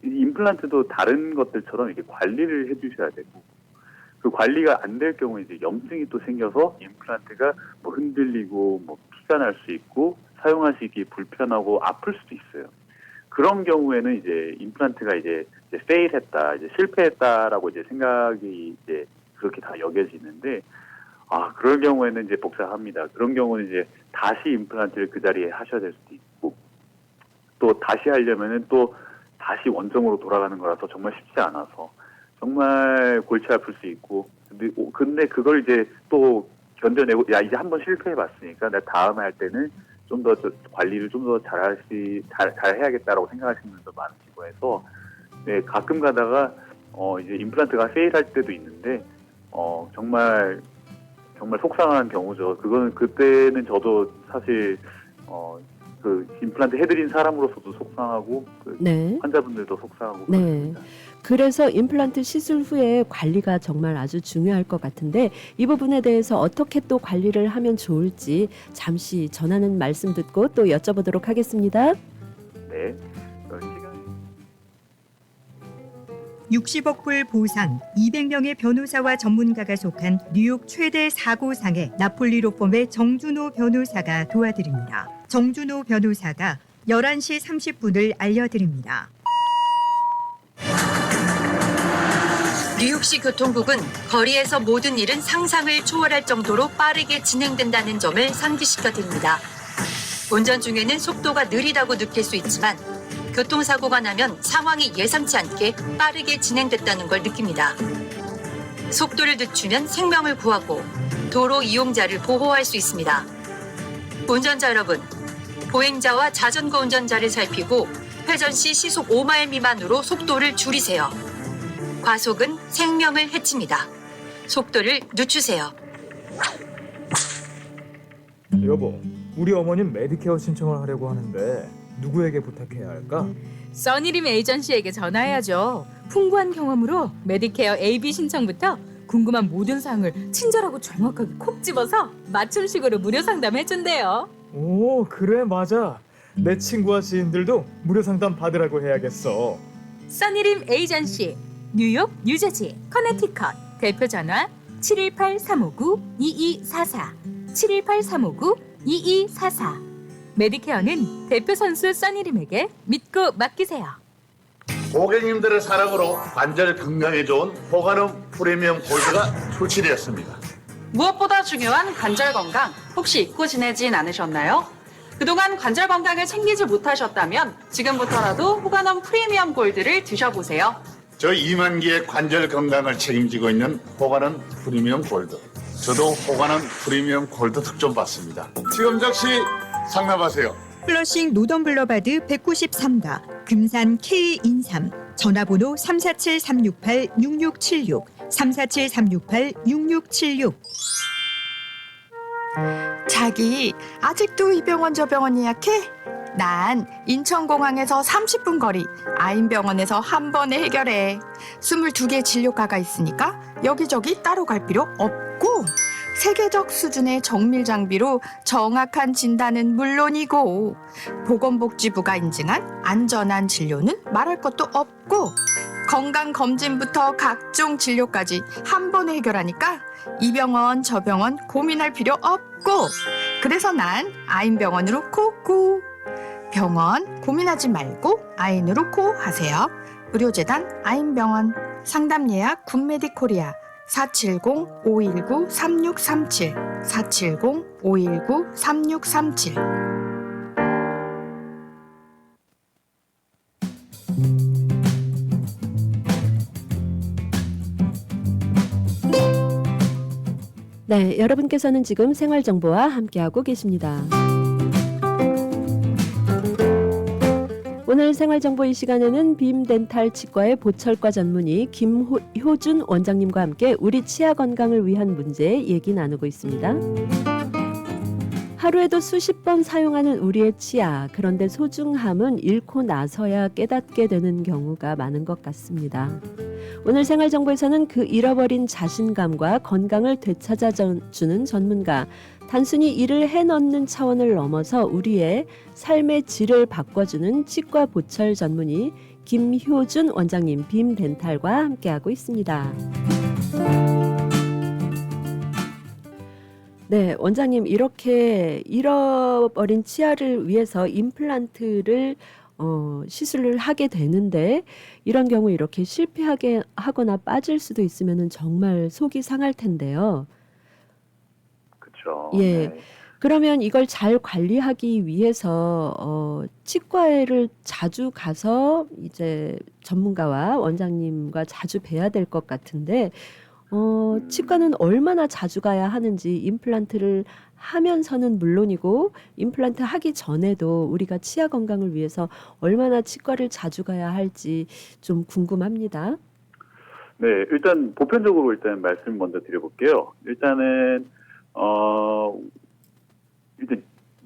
Speaker 4: 임플란트도 다른 것들처럼 이렇게 관리를 해주셔야 되고 그 관리가 안 될 경우에 이제 염증이 또 생겨서 임플란트가 뭐 흔들리고 뭐 피가 날 수 있고 사용하시기 불편하고 아플 수도 있어요. 그런 경우에는 이제 임플란트가 이제 페일했다, 이제 실패했다라고 이제 생각이 이제 그렇게 다 여겨지는데 그럴 경우에는 이제 복잡합니다. 그런 경우는 이제 다시 임플란트를 그 자리에 하셔야 될 수도 있고 또 다시 하려면은 또 다시 원점으로 돌아가는 거라서 정말 쉽지 않아서 정말 골치 아플 수 있고 근데 그걸 이제 또 견뎌내고 이제 한번 실패해봤으니까 나 다음에 할 때는 좀 더 관리를 좀 더 잘 해야겠다라고 생각하시는 분도 많으시고 해서 네, 가끔 가다가 이제 임플란트가 페일할 때도 있는데 정말 속상한 경우죠. 그때는 저도 사실 그 임플란트 해드린 사람으로서도 속상하고
Speaker 3: 네.
Speaker 4: 환자분들도 속상하고
Speaker 3: 네.
Speaker 4: 그렇습니다.
Speaker 3: 그래서 임플란트 시술 후에 관리가 정말 아주 중요할 것 같은데 이 부분에 대해서 어떻게 또 관리를 하면 좋을지 잠시 전하는 말씀 듣고 또 여쭤보도록 하겠습니다.
Speaker 4: 네. 시간
Speaker 9: 60억 불 보상, 200명의 변호사와 전문가가 속한 뉴욕 최대 사고상의 나폴리 로펌의 정준호 변호사가 도와드립니다. 정준호 변호사가 11시 30분을 알려드립니다.
Speaker 11: 뉴욕시 교통국은 거리에서 모든 일은 상상을 초월할 정도로 빠르게 진행된다는 점을 상기시켜 드립니다. 운전 중에는 속도가 느리다고 느낄 수 있지만 교통사고가 나면 상황이 예상치 않게 빠르게 진행됐다는 걸 느낍니다. 속도를 늦추면 생명을 구하고 도로 이용자를 보호할 수 있습니다. 운전자 여러분, 보행자와 자전거 운전자를 살피고 회전 시 시속 5마일 미만으로 속도를 줄이세요. 과속은 생명을 해칩니다. 속도를 늦추세요.
Speaker 2: 여보, 우리 어머님 메디케어 신청을 하려고 하는데 누구에게 부탁해야 할까?
Speaker 12: 써니림 에이전시에게 전화해야죠. 풍부한 경험으로 메디케어 AB 신청부터 궁금한 모든 사항을 친절하고 정확하게 콕 집어서 맞춤식으로 무료 상담해준대요.
Speaker 2: 오, 그래, 맞아. 내 친구와 지인들도 무료 상담 받으라고 해야겠어.
Speaker 12: 써니림 에이전시 뉴욕, 뉴저지, 커네티컷 대표 전화 718-359-2244 718-359-2244 메디케어는 대표 선수 써니림에게 믿고 맡기세요.
Speaker 13: 고객님들의 사랑으로 관절 건강에 좋은 호가눔 프리미엄 골드가 출시되었습니다.
Speaker 14: 무엇보다 중요한 관절 건강 혹시 잊고 지내진 않으셨나요? 그동안 관절 건강을 챙기지 못하셨다면 지금부터라도 호가넘 프리미엄 골드를 드셔보세요.
Speaker 13: 저희 2만 개의 관절 건강을 책임지고 있는 호가넘 프리미엄 골드. 저도 호가넘 프리미엄 골드 특전 받습니다. 지금 즉시 상담하세요.
Speaker 9: 플러싱 노던블러바드 193가 금산 K인삼 전화번호 347-368-6676 347-368-6676.
Speaker 15: 자기 아직도 이 병원 저 병원 예약해? 난 인천공항에서 30분 거리 아인병원에서 한 번에 해결해. 22개 진료과가 있으니까 여기저기 따로 갈 필요 없고 세계적 수준의 정밀 장비로 정확한 진단은 물론이고 보건복지부가 인증한 안전한 진료는 말할 것도 없고 건강검진부터 각종 진료까지 한 번에 해결하니까 이 병원 저 병원 고민할 필요 없고 그래서 난 아인병원으로 코코. 병원 고민하지 말고 아인으로 코 하세요. 의료재단 아인병원. 상담 예약 굿메디코리아 470-519-3637 470-519-3637.
Speaker 3: 네, 여러분께서는 지금 생활정보와 함께하고 계십니다. 오늘 생활정보 이 시간에는 빔덴탈 치과의 보철과 전문의 김효준 원장님과 함께 우리 치아 건강을 위한 문제 얘기 나누고 있습니다. 하루에도 수십 번 사용하는 우리의 치아, 그런데 소중함은 잃고 나서야 깨닫게 되는 경우가 많은 것 같습니다. 오늘 생활정보에서는 그 잃어버린 자신감과 건강을 되찾아주는 전문가, 단순히 일을 해넣는 차원을 넘어서 우리의 삶의 질을 바꿔주는 치과 보철 전문의 김효준 원장님 빔덴탈과 함께하고 있습니다. 네, 원장님 이렇게 잃어버린 치아를 위해서 임플란트를 시술을 하게 되는데 이런 경우 이렇게 실패하게 하거나 빠질 수도 있으면 정말 속이 상할 텐데요.
Speaker 4: 그렇죠.
Speaker 3: 예.
Speaker 4: 네.
Speaker 3: 그러면 이걸 잘 관리하기 위해서 치과에를 자주 가서 이제 전문가와 원장님과 자주 뵈야 될 것 같은데 치과는 얼마나 자주 가야 하는지 임플란트를 하면서는 물론이고 임플란트 하기 전에도 우리가 치아 건강을 위해서 얼마나 치과를 자주 가야 할지 좀 궁금합니다.
Speaker 4: 네, 일단 보편적으로 일단 말씀 먼저 드려볼게요. 일단은 일단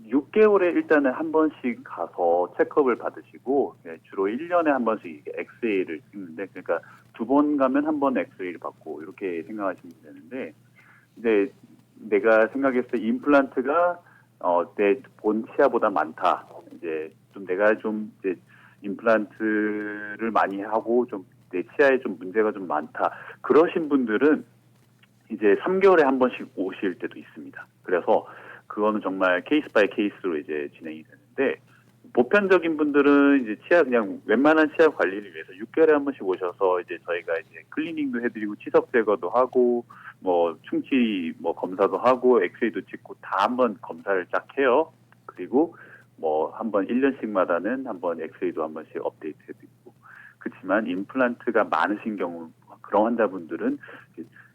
Speaker 4: 6개월에 일단은 한 번씩 가서 체크업을 받으시고 주로 1년에 한 번씩 엑스레이를 찍는데 그러니까 2번 가면 한 번 엑스레이를 받고 이렇게 생각하시면 되는데 이제 내가 생각했을 때 임플란트가 내 본 치아보다 많다. 이제 좀 내가 좀 이제 임플란트를 많이 하고 좀 내 치아에 좀 문제가 좀 많다. 그러신 분들은 이제 3개월에 한 번씩 오실 때도 있습니다. 그래서 그거는 정말 케이스 바이 케이스로 이제 진행이 되는데 보편적인 분들은 이제 치아 그냥 웬만한 치아 관리를 위해서 6개월에 한 번씩 오셔서 이제 저희가 이제 클리닝도 해드리고 치석 제거도 하고 뭐 충치 뭐 검사도 하고 엑스레이도 찍고 다 한번 검사를 쫙 해요. 그리고 뭐 한번 1년씩마다는 한번 엑스레이도 한 번씩 업데이트 해드리고. 그렇지만 임플란트가 많으신 경우 그런 환자분들은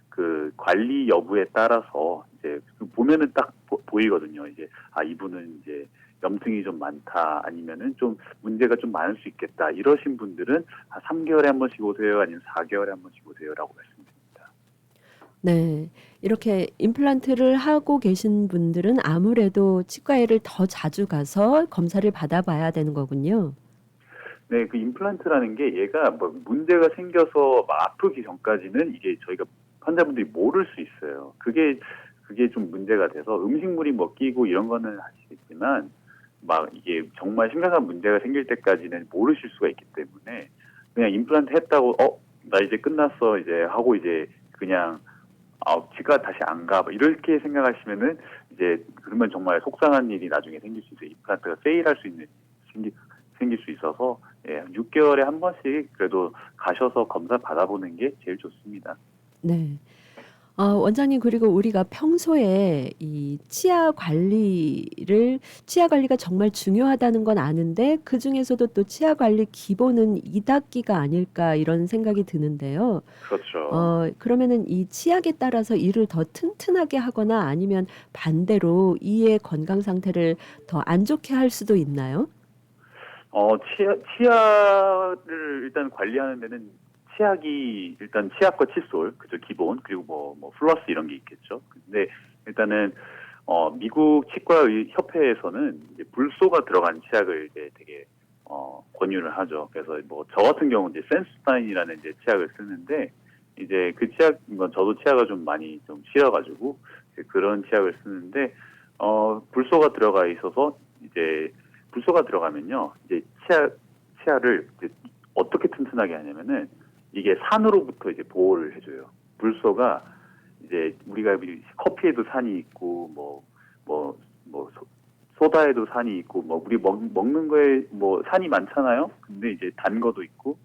Speaker 4: 그 관리 여부에 따라서 이제 보면은 딱 보이거든요. 이제 이분은 이제 염증이 좀 많다 아니면은 좀 문제가 좀 많을 수 있겠다 이러신 분들은 3개월에 한 번씩 오세요 아니면 4개월에 한 번씩 오세요라고 말씀드립니다.
Speaker 3: 네. 이렇게 임플란트를 하고 계신 분들은 아무래도 치과에를 더 자주 가서 검사를 받아봐야 되는 거군요.
Speaker 4: 네, 그 임플란트라는 게 얘가 뭐 문제가 생겨서 막 아프기 전까지는 이게 저희가 환자분들이 모를 수 있어요. 그게 좀 문제가 돼서 음식물이 뭐 끼고 이런 거는 하시겠지만 막 이게 정말 심각한 문제가 생길 때까지는 모르실 수가 있기 때문에 그냥 임플란트 했다고 나 이제 끝났어 이제 하고 이제 그냥 치과 다시 안 가 이렇게 생각하시면은 이제 그러면 정말 속상한 일이 나중에 생길 수 있어요. 임플란트가 페일할 수 있는 생길 수 있어서 6개월에 한 번씩 그래도 가셔서 검사 받아보는 게 제일 좋습니다.
Speaker 3: 네. 원장님, 그리고 우리가 평소에 이 치아 관리가 정말 중요하다는 건 아는데 그중에서도 또 치아 관리 기본은 이닦기가 아닐까 이런 생각이 드는데요.
Speaker 4: 그렇죠.
Speaker 3: 그러면은 이 치약에 따라서 이를 더 튼튼하게 하거나 아니면 반대로 이의 건강 상태를 더 안 좋게 할 수도 있나요?
Speaker 4: 치아를 일단 관리하는 데는 치약이 일단 치약과 칫솔 그죠 기본 그리고 뭐 플러스 이런 게 있겠죠. 근데 일단은 미국 치과의 협회에서는 이제 불소가 들어간 치약을 이제 되게 권유를 하죠. 그래서 뭐 저 같은 경우 이제 센스타인이라는 이제 치약을 쓰는데 이제 그 치약 저도 치아가 좀 많이 좀 싫어가지고 그런 치약을 쓰는데 불소가 들어가 있어서 이제 불소가 들어가면요 이제 치아를 이제 어떻게 튼튼하게 하냐면은 이게 산으로부터 이제 보호를 해줘요. 불소가 이제 우리가 커피에도 산이 있고 소다에도 산이 있고 우리 먹는 거에 산이 많잖아요. 근데 이제 단 거도 있고.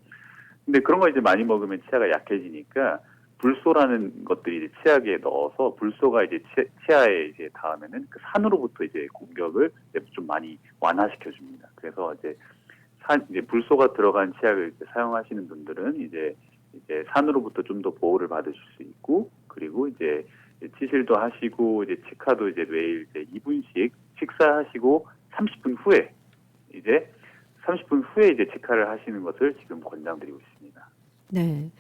Speaker 4: 근데 그런 거 이제 많이 먹으면 치아가 약해지니까 불소라는 것들이 이제 치약에 넣어서 불소가 이제 치아에 이제 닿으면은 그 산으로부터 이제 공격을 이제 좀 많이 완화시켜 줍니다. 그래서 이제 불소가 들어간 치약을 이제 사용하시는 분들은 이제 산으로부터 좀 더 보호를 받으실 수 있고, 그리고 이제 치실도 하시고, 이제 치카도 이제 매일 이제 2분씩 식사하시고 30분 후에 이제 치카를 하시는 것을 지금 권장드리고 있습니다.
Speaker 3: 네.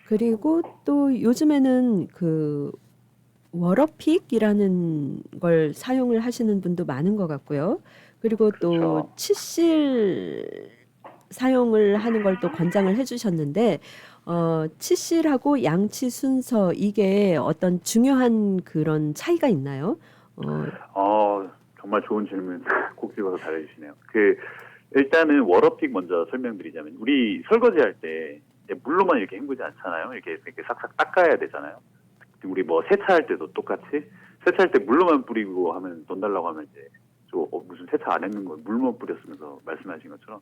Speaker 3: 그리고 또 요즘에는 그 워러픽이라는 걸 사용을 하시는 분도 많은 것 같고요. 그리고 또 치실 사용을 하는 걸 또 권장을 해주셨는데 치실하고 양치 순서 이게 어떤 중요한 그런 차이가 있나요?
Speaker 4: 정말 좋은 질문 꼭 집어서 잘해주시네요. 일단은 워러픽 먼저 설명드리자면 우리 설거지할 때 물로만 이렇게 헹구지 않잖아요. 이렇게 싹싹 닦아야 되잖아요. 우리 세차할 때도 똑같이 세차할 때 물로만 뿌리고 하면 돈 달라고 하면 이제 무슨 세차 안 했는 거 물만 뿌렸으면서 말씀하신 것처럼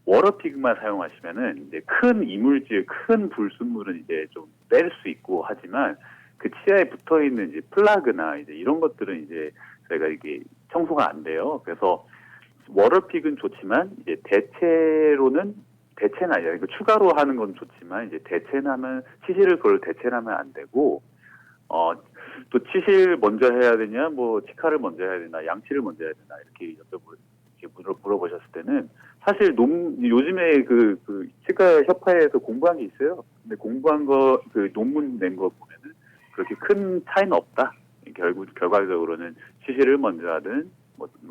Speaker 4: 워러픽만 사용하시면은 이제 큰 이물질, 큰 불순물은 이제 좀 뺄 수 있고 하지만 그 치아에 붙어 있는 이제 플라그나 이제 이런 것들은 이제 저희가 이게 청소가 안 돼요. 그래서 워러픽은 좋지만 이제 대체는 아니라 이거 추가로 하는 건 좋지만 이제 치실을 그걸 대체하면 안 되고 또 치실 먼저 해야 되냐, 치카를 먼저 해야 되나, 양치를 먼저 해야 되나 이렇게 물어보셨을 때는 사실 요즘에 그 치과 협회에서 공부한 게 있어요. 근데 공부한 거 논문 낸 거 보면은 그렇게 큰 차이는 없다. 결과적으로는 치실을 먼저 하든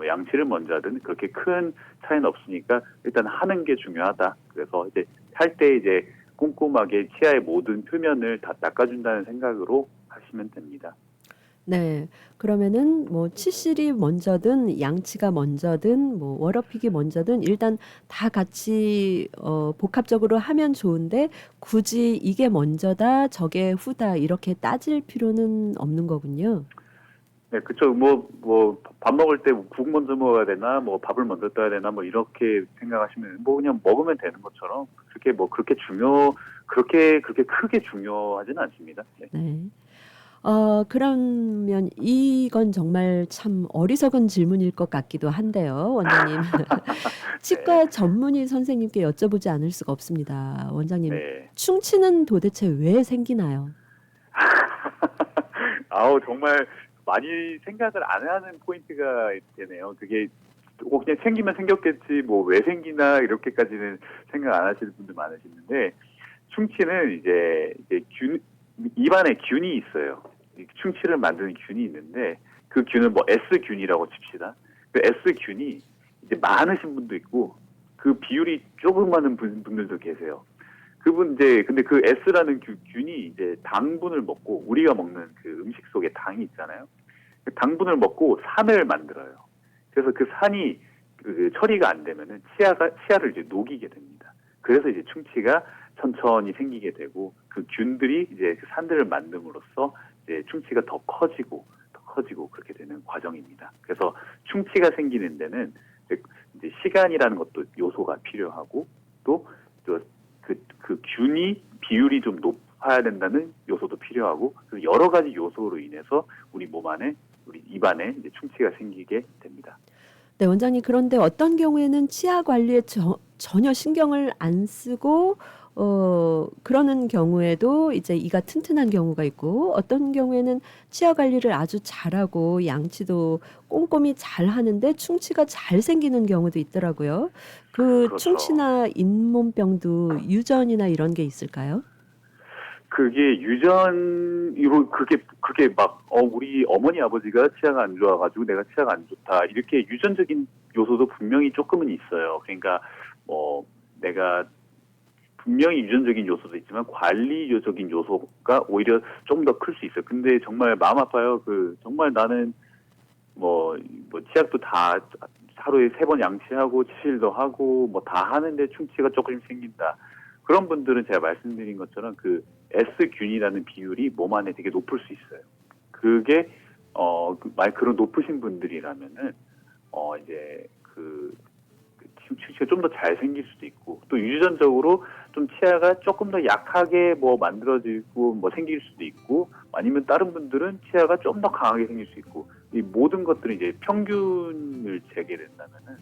Speaker 4: 양치를 먼저 하든 그렇게 큰 차이는 없으니까 일단 하는 게 중요하다. 그래서 이제 할 때 이제 꼼꼼하게 치아의 모든 표면을 다 닦아준다는 생각으로 하시면 됩니다.
Speaker 3: 네. 그러면은 치실이 먼저든 양치가 먼저든 워러픽이 먼저든 일단 다 같이 복합적으로 하면 좋은데 굳이 이게 먼저다 저게 후다 이렇게 따질 필요는 없는 거군요.
Speaker 4: 네, 그쵸. 밥 먹을 때 국 먼저 먹어야 되나, 뭐 밥을 먼저 떠야 되나, 뭐 이렇게 생각하시면 뭐 그냥 먹으면 되는 것처럼 그렇게 크게 중요하지는 않습니다. 네.
Speaker 3: 네. 그러면 이건 정말 참 어리석은 질문일 것 같기도 한데요, 원장님. 치과 전문의 선생님께 여쭤보지 않을 수가 없습니다. 원장님,
Speaker 4: 네.
Speaker 3: 충치는 도대체 왜 생기나요?
Speaker 4: 아우, 정말 많이 생각을 안 하는 포인트가 되네요. 그게 그냥 생기면 생겼겠지, 뭐 왜 생기나 이렇게까지는 생각 안 하시는 분들 많으시는데, 충치는 이제 입안에 균이 있어요. 충치를 만드는 균이 있는데, 그 균은 뭐 S균이라고 칩시다. 그 S균이 이제 많으신 분도 있고, 그 비율이 조금 많은 분들도 계세요. 근데 그 S라는 균이 이제 당분을 먹고, 우리가 먹는 그 음식 속에 당이 있잖아요. 그 당분을 먹고 산을 만들어요. 그래서 그 산이 처리가 안 되면은 치아를 이제 녹이게 됩니다. 그래서 이제 충치가 천천히 생기게 되고, 그 균들이 이제 그 산들을 만듦으로써 이제 충치가 더 커지고 그렇게 되는 과정입니다. 그래서 충치가 생기는 데는 이제 시간이라는 것도 요소가 필요하고, 또 그 균이 비율이 좀 높아야 된다는 요소도 필요하고, 그 여러 가지 요소로 인해서 우리 입안에 이제 충치가 생기게 됩니다.
Speaker 3: 네, 원장님, 그런데 어떤 경우에는 치아 관리에 전혀 신경을 안 쓰고 그러는 경우에도 이제 이가 튼튼한 경우가 있고, 어떤 경우에는 치아 관리를 아주 잘하고 양치도 꼼꼼히 잘 하는데 충치가 잘 생기는 경우도 있더라고요.
Speaker 4: 그렇죠.
Speaker 3: 충치나 잇몸병도 유전이나 이런 게 있을까요?
Speaker 4: 그게 유전으로 그게 막 우리 어머니 아버지가 치아가 안 좋아가지고 내가 치아가 안 좋다, 이렇게 유전적인 요소도 분명히 조금은 있어요. 그러니까 내가 분명히 유전적인 요소도 있지만 관리적인 요소가 오히려 좀 더 클 수 있어요. 근데 정말 마음 아파요. 정말 나는 치약도 다 하루에 3번 양치하고 치실도 하고 뭐 다 하는데 충치가 조금씩 생긴다. 그런 분들은 제가 말씀드린 것처럼 그 S균이라는 비율이 몸 안에 되게 높을 수 있어요. 그게 그런 높으신 분들이라면은 이제 충치가 좀 더 잘 생길 수도 있고, 또 유전적으로 좀 치아가 조금 더 약하게 만들어지고 생길 수도 있고, 아니면 다른 분들은 치아가 좀 더 강하게 생길 수 있고, 이 모든 것들이 이제 평균을 재게 된다면은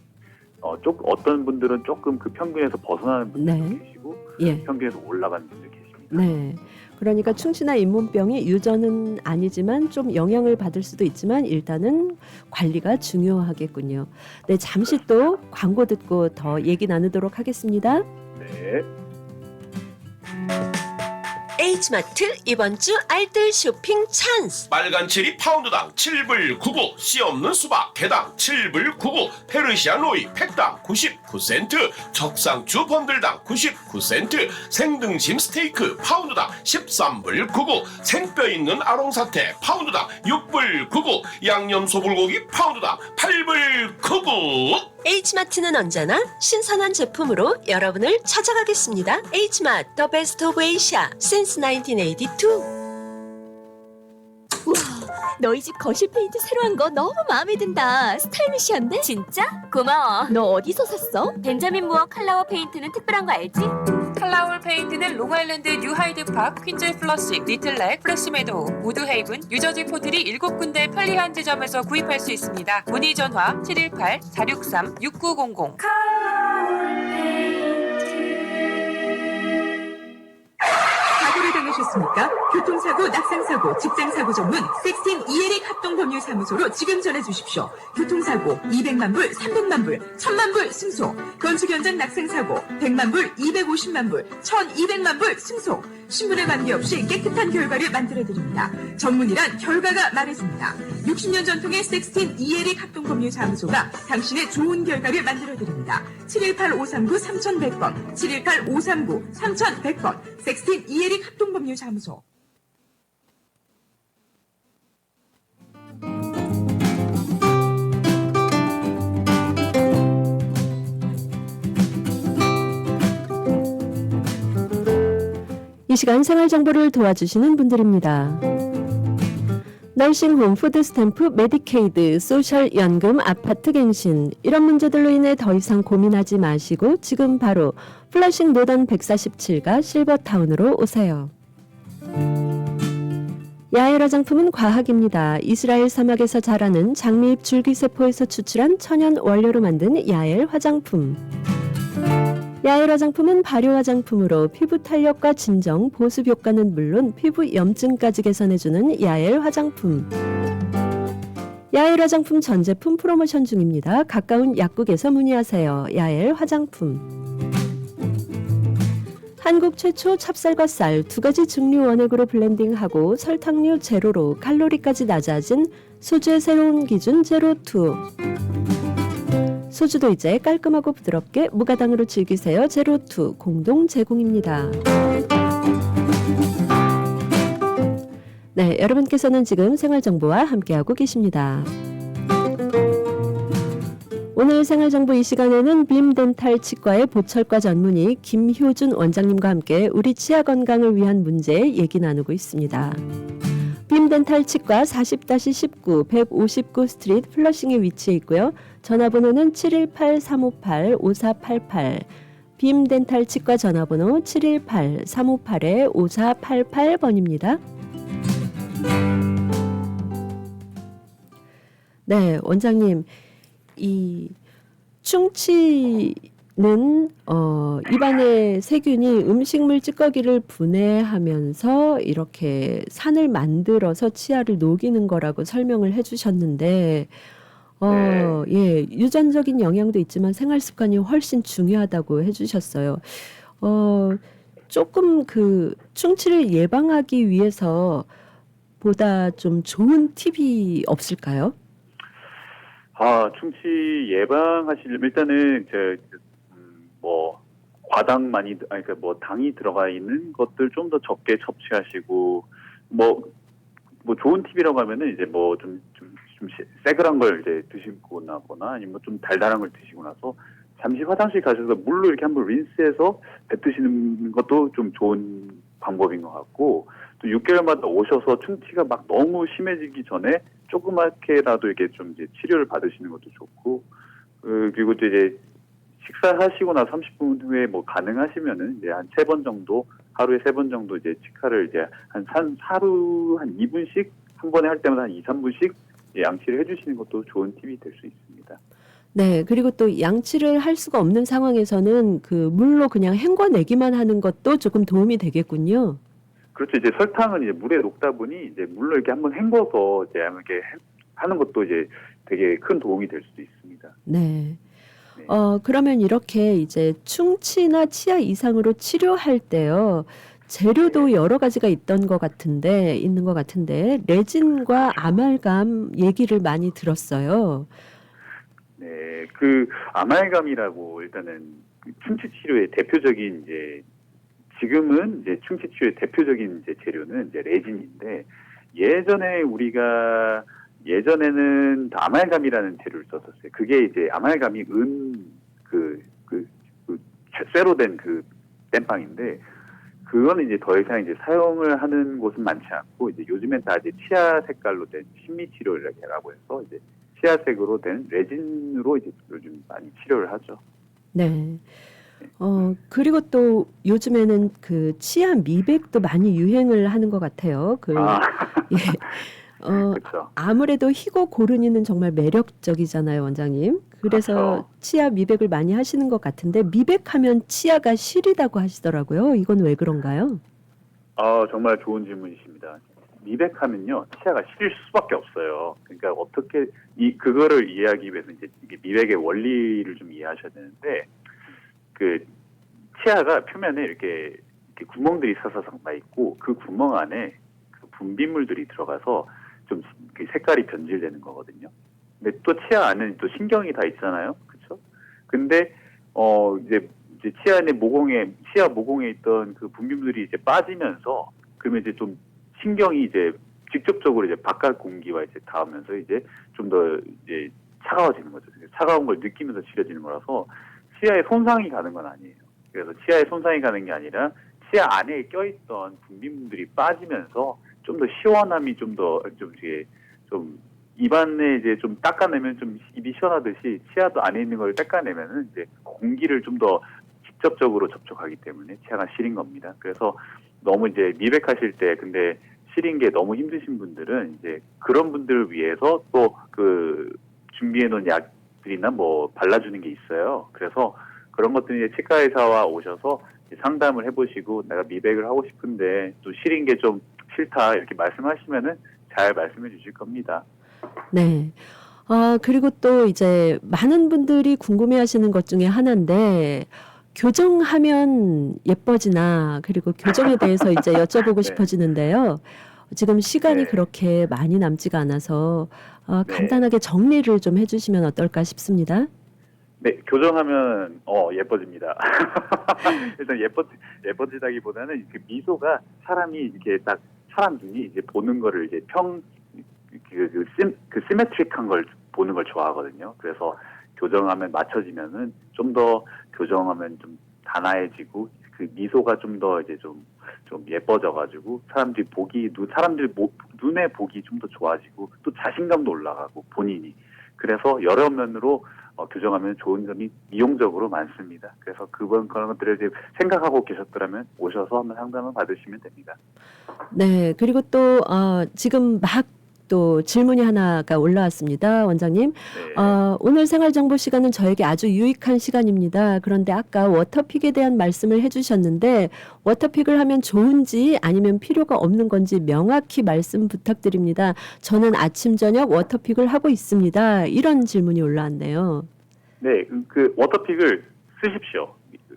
Speaker 4: 어떤 분들은 조금 그 평균에서 벗어나는 분들도
Speaker 3: 네.
Speaker 4: 계시고,
Speaker 3: 예.
Speaker 4: 평균에서 올라가는 분들 계십니다.
Speaker 3: 네. 그러니까 충치나 잇몸병이 유전은 아니지만 좀 영향을 받을 수도 있지만 일단은 관리가 중요하겠군요. 네, 잠시 또 광고 듣고 더 얘기 나누도록 하겠습니다.
Speaker 4: 네.
Speaker 16: H마트 이번 주 알뜰 쇼핑 찬스.
Speaker 10: 빨간 체리 파운드당 7불 99, 씨 없는 수박 개당 7불 99, 페르시안 로이 팩당 99센트, 적상추 번들당 99센트, 생등심 스테이크 파운드당 13불 99, 생뼈 있는 아롱사태 파운드당 6불 99, 양념 소불고기 파운드당 8불 99.
Speaker 16: H마트는 언제나 신선한 제품으로 여러분을 찾아가겠습니다. H마트 더 베스트 오브 에이시아 since 1982.
Speaker 17: 우와, 너희 집 거실 페인트 새로 한 거 너무 마음에 든다. 스타일리시한데?
Speaker 12: 진짜? 고마워.
Speaker 17: 너 어디서 샀어?
Speaker 12: 벤자민 무어 칼라워 페인트는 특별한 거 알지?
Speaker 14: 칼라울 페인트는 롱아일랜드 뉴하이드파크, 퀸즈 플러식, 리틀렉, 플래시메도우, 우드헤이븐, 뉴저지 포트리 7군데 편리한 지점에서 구입할 수 있습니다. 문의 전화 718-463-6900.
Speaker 9: 사고를 당하셨습니까? 교통사고, 낙상사고, 직장사고 전문 섹스틴 이에릭 합동법률사무소로 지금 전해주십시오. 교통사고 200만 불, 300만 불, 1000만 불 승소. 건축 현장 낙상사고 100만 불, 250만 불, 1200만 불 승소. 신분에 관계없이 깨끗한 결과를 만들어드립니다. 전문이란 결과가 말해줍니다. 60년 전통의 섹스틴 이에릭 합동법률사무소가 당신의 좋은 결과를 만들어드립니다. 718-539-3100번, 718-539-3100번, 섹스틴 이에릭 합동법률사무소.
Speaker 3: 이 시간 생활 정보를 도와주시는 분들입니다. 널싱홈, 푸드스탬프, 메디케이드, 소셜연금, 아파트갱신 이런 문제들로 인해 더 이상 고민하지 마시고 지금 바로 플러싱 노던 147가 실버타운으로 오세요. 야엘 화장품은 과학입니다. 이스라엘 사막에서 자라는 장미잎 줄기세포에서 추출한 천연 원료로 만든 야엘 화장품. 야엘 화장품은 발효 화장품으로 피부 탄력과 진정, 보습 효과는 물론 피부 염증까지 개선해주는 야엘 화장품. 야엘 화장품 전 제품 프로모션 중입니다. 가까운 약국에서 문의하세요. 야엘 화장품. 한국 최초 찹쌀과 쌀 두 가지 증류 원액으로 블렌딩하고 설탕류 제로로 칼로리까지 낮아진 소주의 새로운 기준 제로2. 소주도 이제 깔끔하고 부드럽게 무가당으로 즐기세요. 제로2 공동 제공입니다. 네, 여러분께서는 지금 생활정보와 함께하고 계십니다. 오늘 생활정보 이 시간에는 빔덴탈 치과의 보철과 전문의 김효준 원장님과 함께 우리 치아 건강을 위한 문제 얘기 나누고 있습니다. 빔덴탈 치과 40-19 159 스트리트 플러싱에 위치해 있고요. 전화번호는 718-358-5488 빔덴탈 치과 전화번호 718-358-5488번입니다. 네, 원장님. 이 충치는 입안의 세균이 음식물 찌꺼기를 분해하면서 이렇게 산을 만들어서 치아를 녹이는 거라고 설명을 해주셨는데 예, 유전적인 영향도 있지만 생활 습관이 훨씬 중요하다고 해주셨어요. 조금 그 충치를 예방하기 위해서 보다 좀 좋은 팁이 없을까요?
Speaker 4: 충치 예방하시려면 일단은 과당 그러니까 당이 들어가 있는 것들 좀 더 적게 섭취하시고 좋은 팁이라고 하면은 이제 좀 새그란 걸 이제 드시고 나거나 아니면 좀 달달한 걸 드시고 나서 잠시 화장실 가셔서 물로 이렇게 한번 린스해서 뱉으시는 것도 좀 좋은 방법인 것 같고, 또 6개월마다 오셔서 충치가 막 너무 심해지기 전에 조그맣게라도 이렇게 좀 이제 치료를 받으시는 것도 좋고, 그리고 이제 식사하시고 나서 30분 후에 가능하시면은 이제 한 3번 정도, 하루에 3번 정도 이제 치과를 이제 하루 한 2분씩, 한 번에 할 때마다 한 2, 3분씩 양치를 해주시는 것도 좋은 팁이 될 수 있습니다.
Speaker 3: 네, 그리고 또 양치를 할 수가 없는 상황에서는 그 물로 그냥 헹궈내기만 하는 것도 조금 도움이 되겠군요.
Speaker 4: 그렇죠. 이제 설탕은 이제 물에 녹다 보니 이제 물로 이렇게 한번 헹궈서 이제 이렇게 하는 것도 이제 되게 큰 도움이 될 수도 있습니다.
Speaker 3: 네. 그러면 이렇게 이제 충치나 치아 이상으로 치료할 때요. 재료도 여러 가지가 있는 것 같은데 레진과 아말감 얘기를 많이 들었어요.
Speaker 4: 네, 그 아말감이라고 일단은 충치 치료의 대표적인 이제 지금은 이제 충치 치료의 대표적인 이제 재료는 이제 레진인데, 예전에는 아말감이라는 재료를 썼었어요. 그게 이제 아말감이 쇠로 된 그 땜빵인데, 그거는 이제 더 이상 이제 사용을 하는 곳은 많지 않고, 이제 요즘엔 다 이제 치아 색깔로 된 심미 치료라고 해서 이제 치아색으로 된 레진으로 이제 요즘 많이 치료를 하죠.
Speaker 3: 네. 그리고 또 요즘에는 그 치아 미백도 많이 유행을 하는 것 같아요. 예.
Speaker 4: 그렇죠.
Speaker 3: 아무래도 희고 고르니는 정말 매력적이잖아요, 원장님. 그래서
Speaker 4: 그렇죠.
Speaker 3: 치아 미백을 많이 하시는 것 같은데, 미백하면 치아가 시리다고 하시더라고요. 이건 왜 그런가요?
Speaker 4: 정말 좋은 질문이십니다. 미백하면요, 치아가 시릴 수밖에 없어요. 그러니까 어떻게 그거를 이해하기 위해서 이제 이게 미백의 원리를 좀 이해하셔야 되는데, 그 치아가 표면에 이렇게 구멍들이 사사삭 나 있고, 그 구멍 안에 그 분비물들이 들어가서 좀 색깔이 변질되는 거거든요. 근데 또 치아 안에는 또 신경이 다 있잖아요, 그렇죠? 근데 이제 치아 모공에 있던 그 분비물들이 이제 빠지면서, 그러면 이제 좀 신경이 이제 직접적으로 이제 바깥 공기와 이제 닿으면서 이제 좀 더 이제 차가워지는 거죠. 차가운 걸 느끼면서 시려지는 거라서 치아에 손상이 가는 건 아니에요. 그래서 치아에 손상이 가는 게 아니라 치아 안에 껴있던 분비물들이 빠지면서 좀 더 시원함이 좀 이게 좀 입안에 이제 좀 닦아내면 좀 입이 시원하듯이 치아도 안에 있는 걸 닦아내면은 이제 공기를 좀 더 직접적으로 접촉하기 때문에 치아가 시린 겁니다. 그래서 너무 이제 미백하실 때 근데 시린 게 너무 힘드신 분들은 이제 그런 분들을 위해서 또 그 준비해 놓은 약들이나 뭐 발라주는 게 있어요. 그래서 그런 것들이 이제 치과 의사와 오셔서 상담을 해보시고 내가 미백을 하고 싶은데 또 시린 게 좀 싫다 이렇게 말씀하시면은 잘 말씀해 주실 겁니다.
Speaker 3: 네. 그리고 또 이제 많은 분들이 궁금해 하시는 것 중에 하나인데, 교정하면 예뻐지나, 그리고 교정에 대해서 이제 여쭤보고
Speaker 4: 네.
Speaker 3: 싶어지는데요. 지금 시간이
Speaker 4: 네.
Speaker 3: 그렇게 많이 남지가 않아서,
Speaker 4: 네.
Speaker 3: 간단하게 정리를 좀 해주시면 어떨까 싶습니다.
Speaker 4: 네, 교정하면 예뻐집니다. 일단 예뻐지다기보다는 그 미소가 사람이 이렇게 딱 사람 눈이 이제 보는 거를 이제 시메트릭한 걸 보는 걸 좋아하거든요. 그래서 교정하면 맞춰지면은 좀 더 교정하면 좀 단아해지고 그 미소가 좀 더 이제 좀 예뻐져가지고 사람들이 눈에 보기 좀 더 좋아지고 또 자신감도 올라가고 본인이 그래서 여러 면으로 교정하면 좋은 점이 미용적으로 많습니다. 그래서 그런 것들을 이제 생각하고 계셨더라면 오셔서 한번 상담을 받으시면 됩니다.
Speaker 3: 네. 그리고 또, 지금 막 또 질문이 하나가 올라왔습니다. 원장님. 오늘 생활정보 시간은 저에게 아주 유익한 시간입니다. 그런데 아까 워터픽에 대한 말씀을 해주셨는데, 워터픽을 하면 좋은지 아니면 필요가 없는 건지 명확히 말씀 부탁드립니다. 저는 아침, 저녁 워터픽을 하고 있습니다. 이런 질문이 올라왔네요.
Speaker 4: 네, 그 워터픽을 쓰십시오.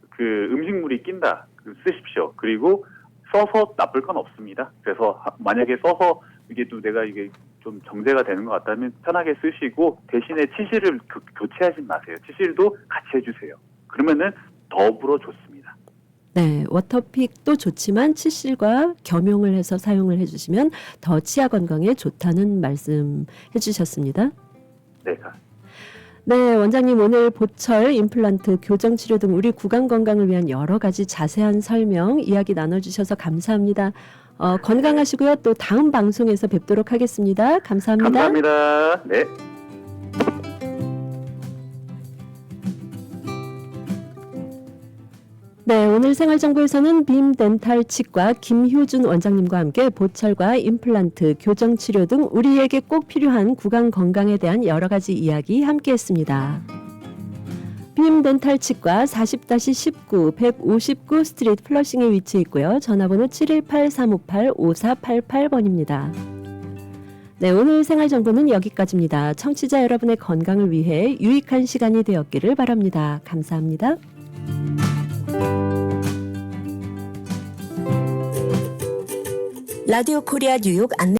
Speaker 4: 그 음식물이 낀다. 쓰십시오. 그리고 써서 나쁠 건 없습니다. 그래서 만약에 써서 이게 또 내가 이게 좀 정제가 되는 것 같다면 편하게 쓰시고 대신에 치실을 교체하지 마세요. 치실도 같이 해주세요. 그러면은 더불어 좋습니다.
Speaker 3: 네, 워터픽도 좋지만 치실과 겸용을 해서 사용을 해주시면 더 치아 건강에 좋다는 말씀 해주셨습니다.
Speaker 4: 네.
Speaker 3: 네, 원장님 오늘 보철, 임플란트, 교정 치료 등 우리 구강 건강을 위한 여러 가지 자세한 설명, 이야기 나눠주셔서 감사합니다. 건강하시고요. 또 다음 방송에서 뵙도록 하겠습니다. 감사합니다.
Speaker 4: 감사합니다. 네.
Speaker 3: 네, 오늘 생활정보에서는 빔덴탈 치과 김효준 원장님과 함께 보철과 임플란트, 교정 치료 등 우리에게 꼭 필요한 구강 건강에 대한 여러 가지 이야기 함께했습니다. 빔덴탈 치과 40-19 159 스트리트 플러싱에 위치해 있고요. 전화번호 718-358-5488번입니다. 네, 오늘 생활정보는 여기까지입니다. 청취자 여러분의 건강을 위해 유익한 시간이 되었기를 바랍니다. 감사합니다.
Speaker 16: 라디오 코리아 뉴욕 안내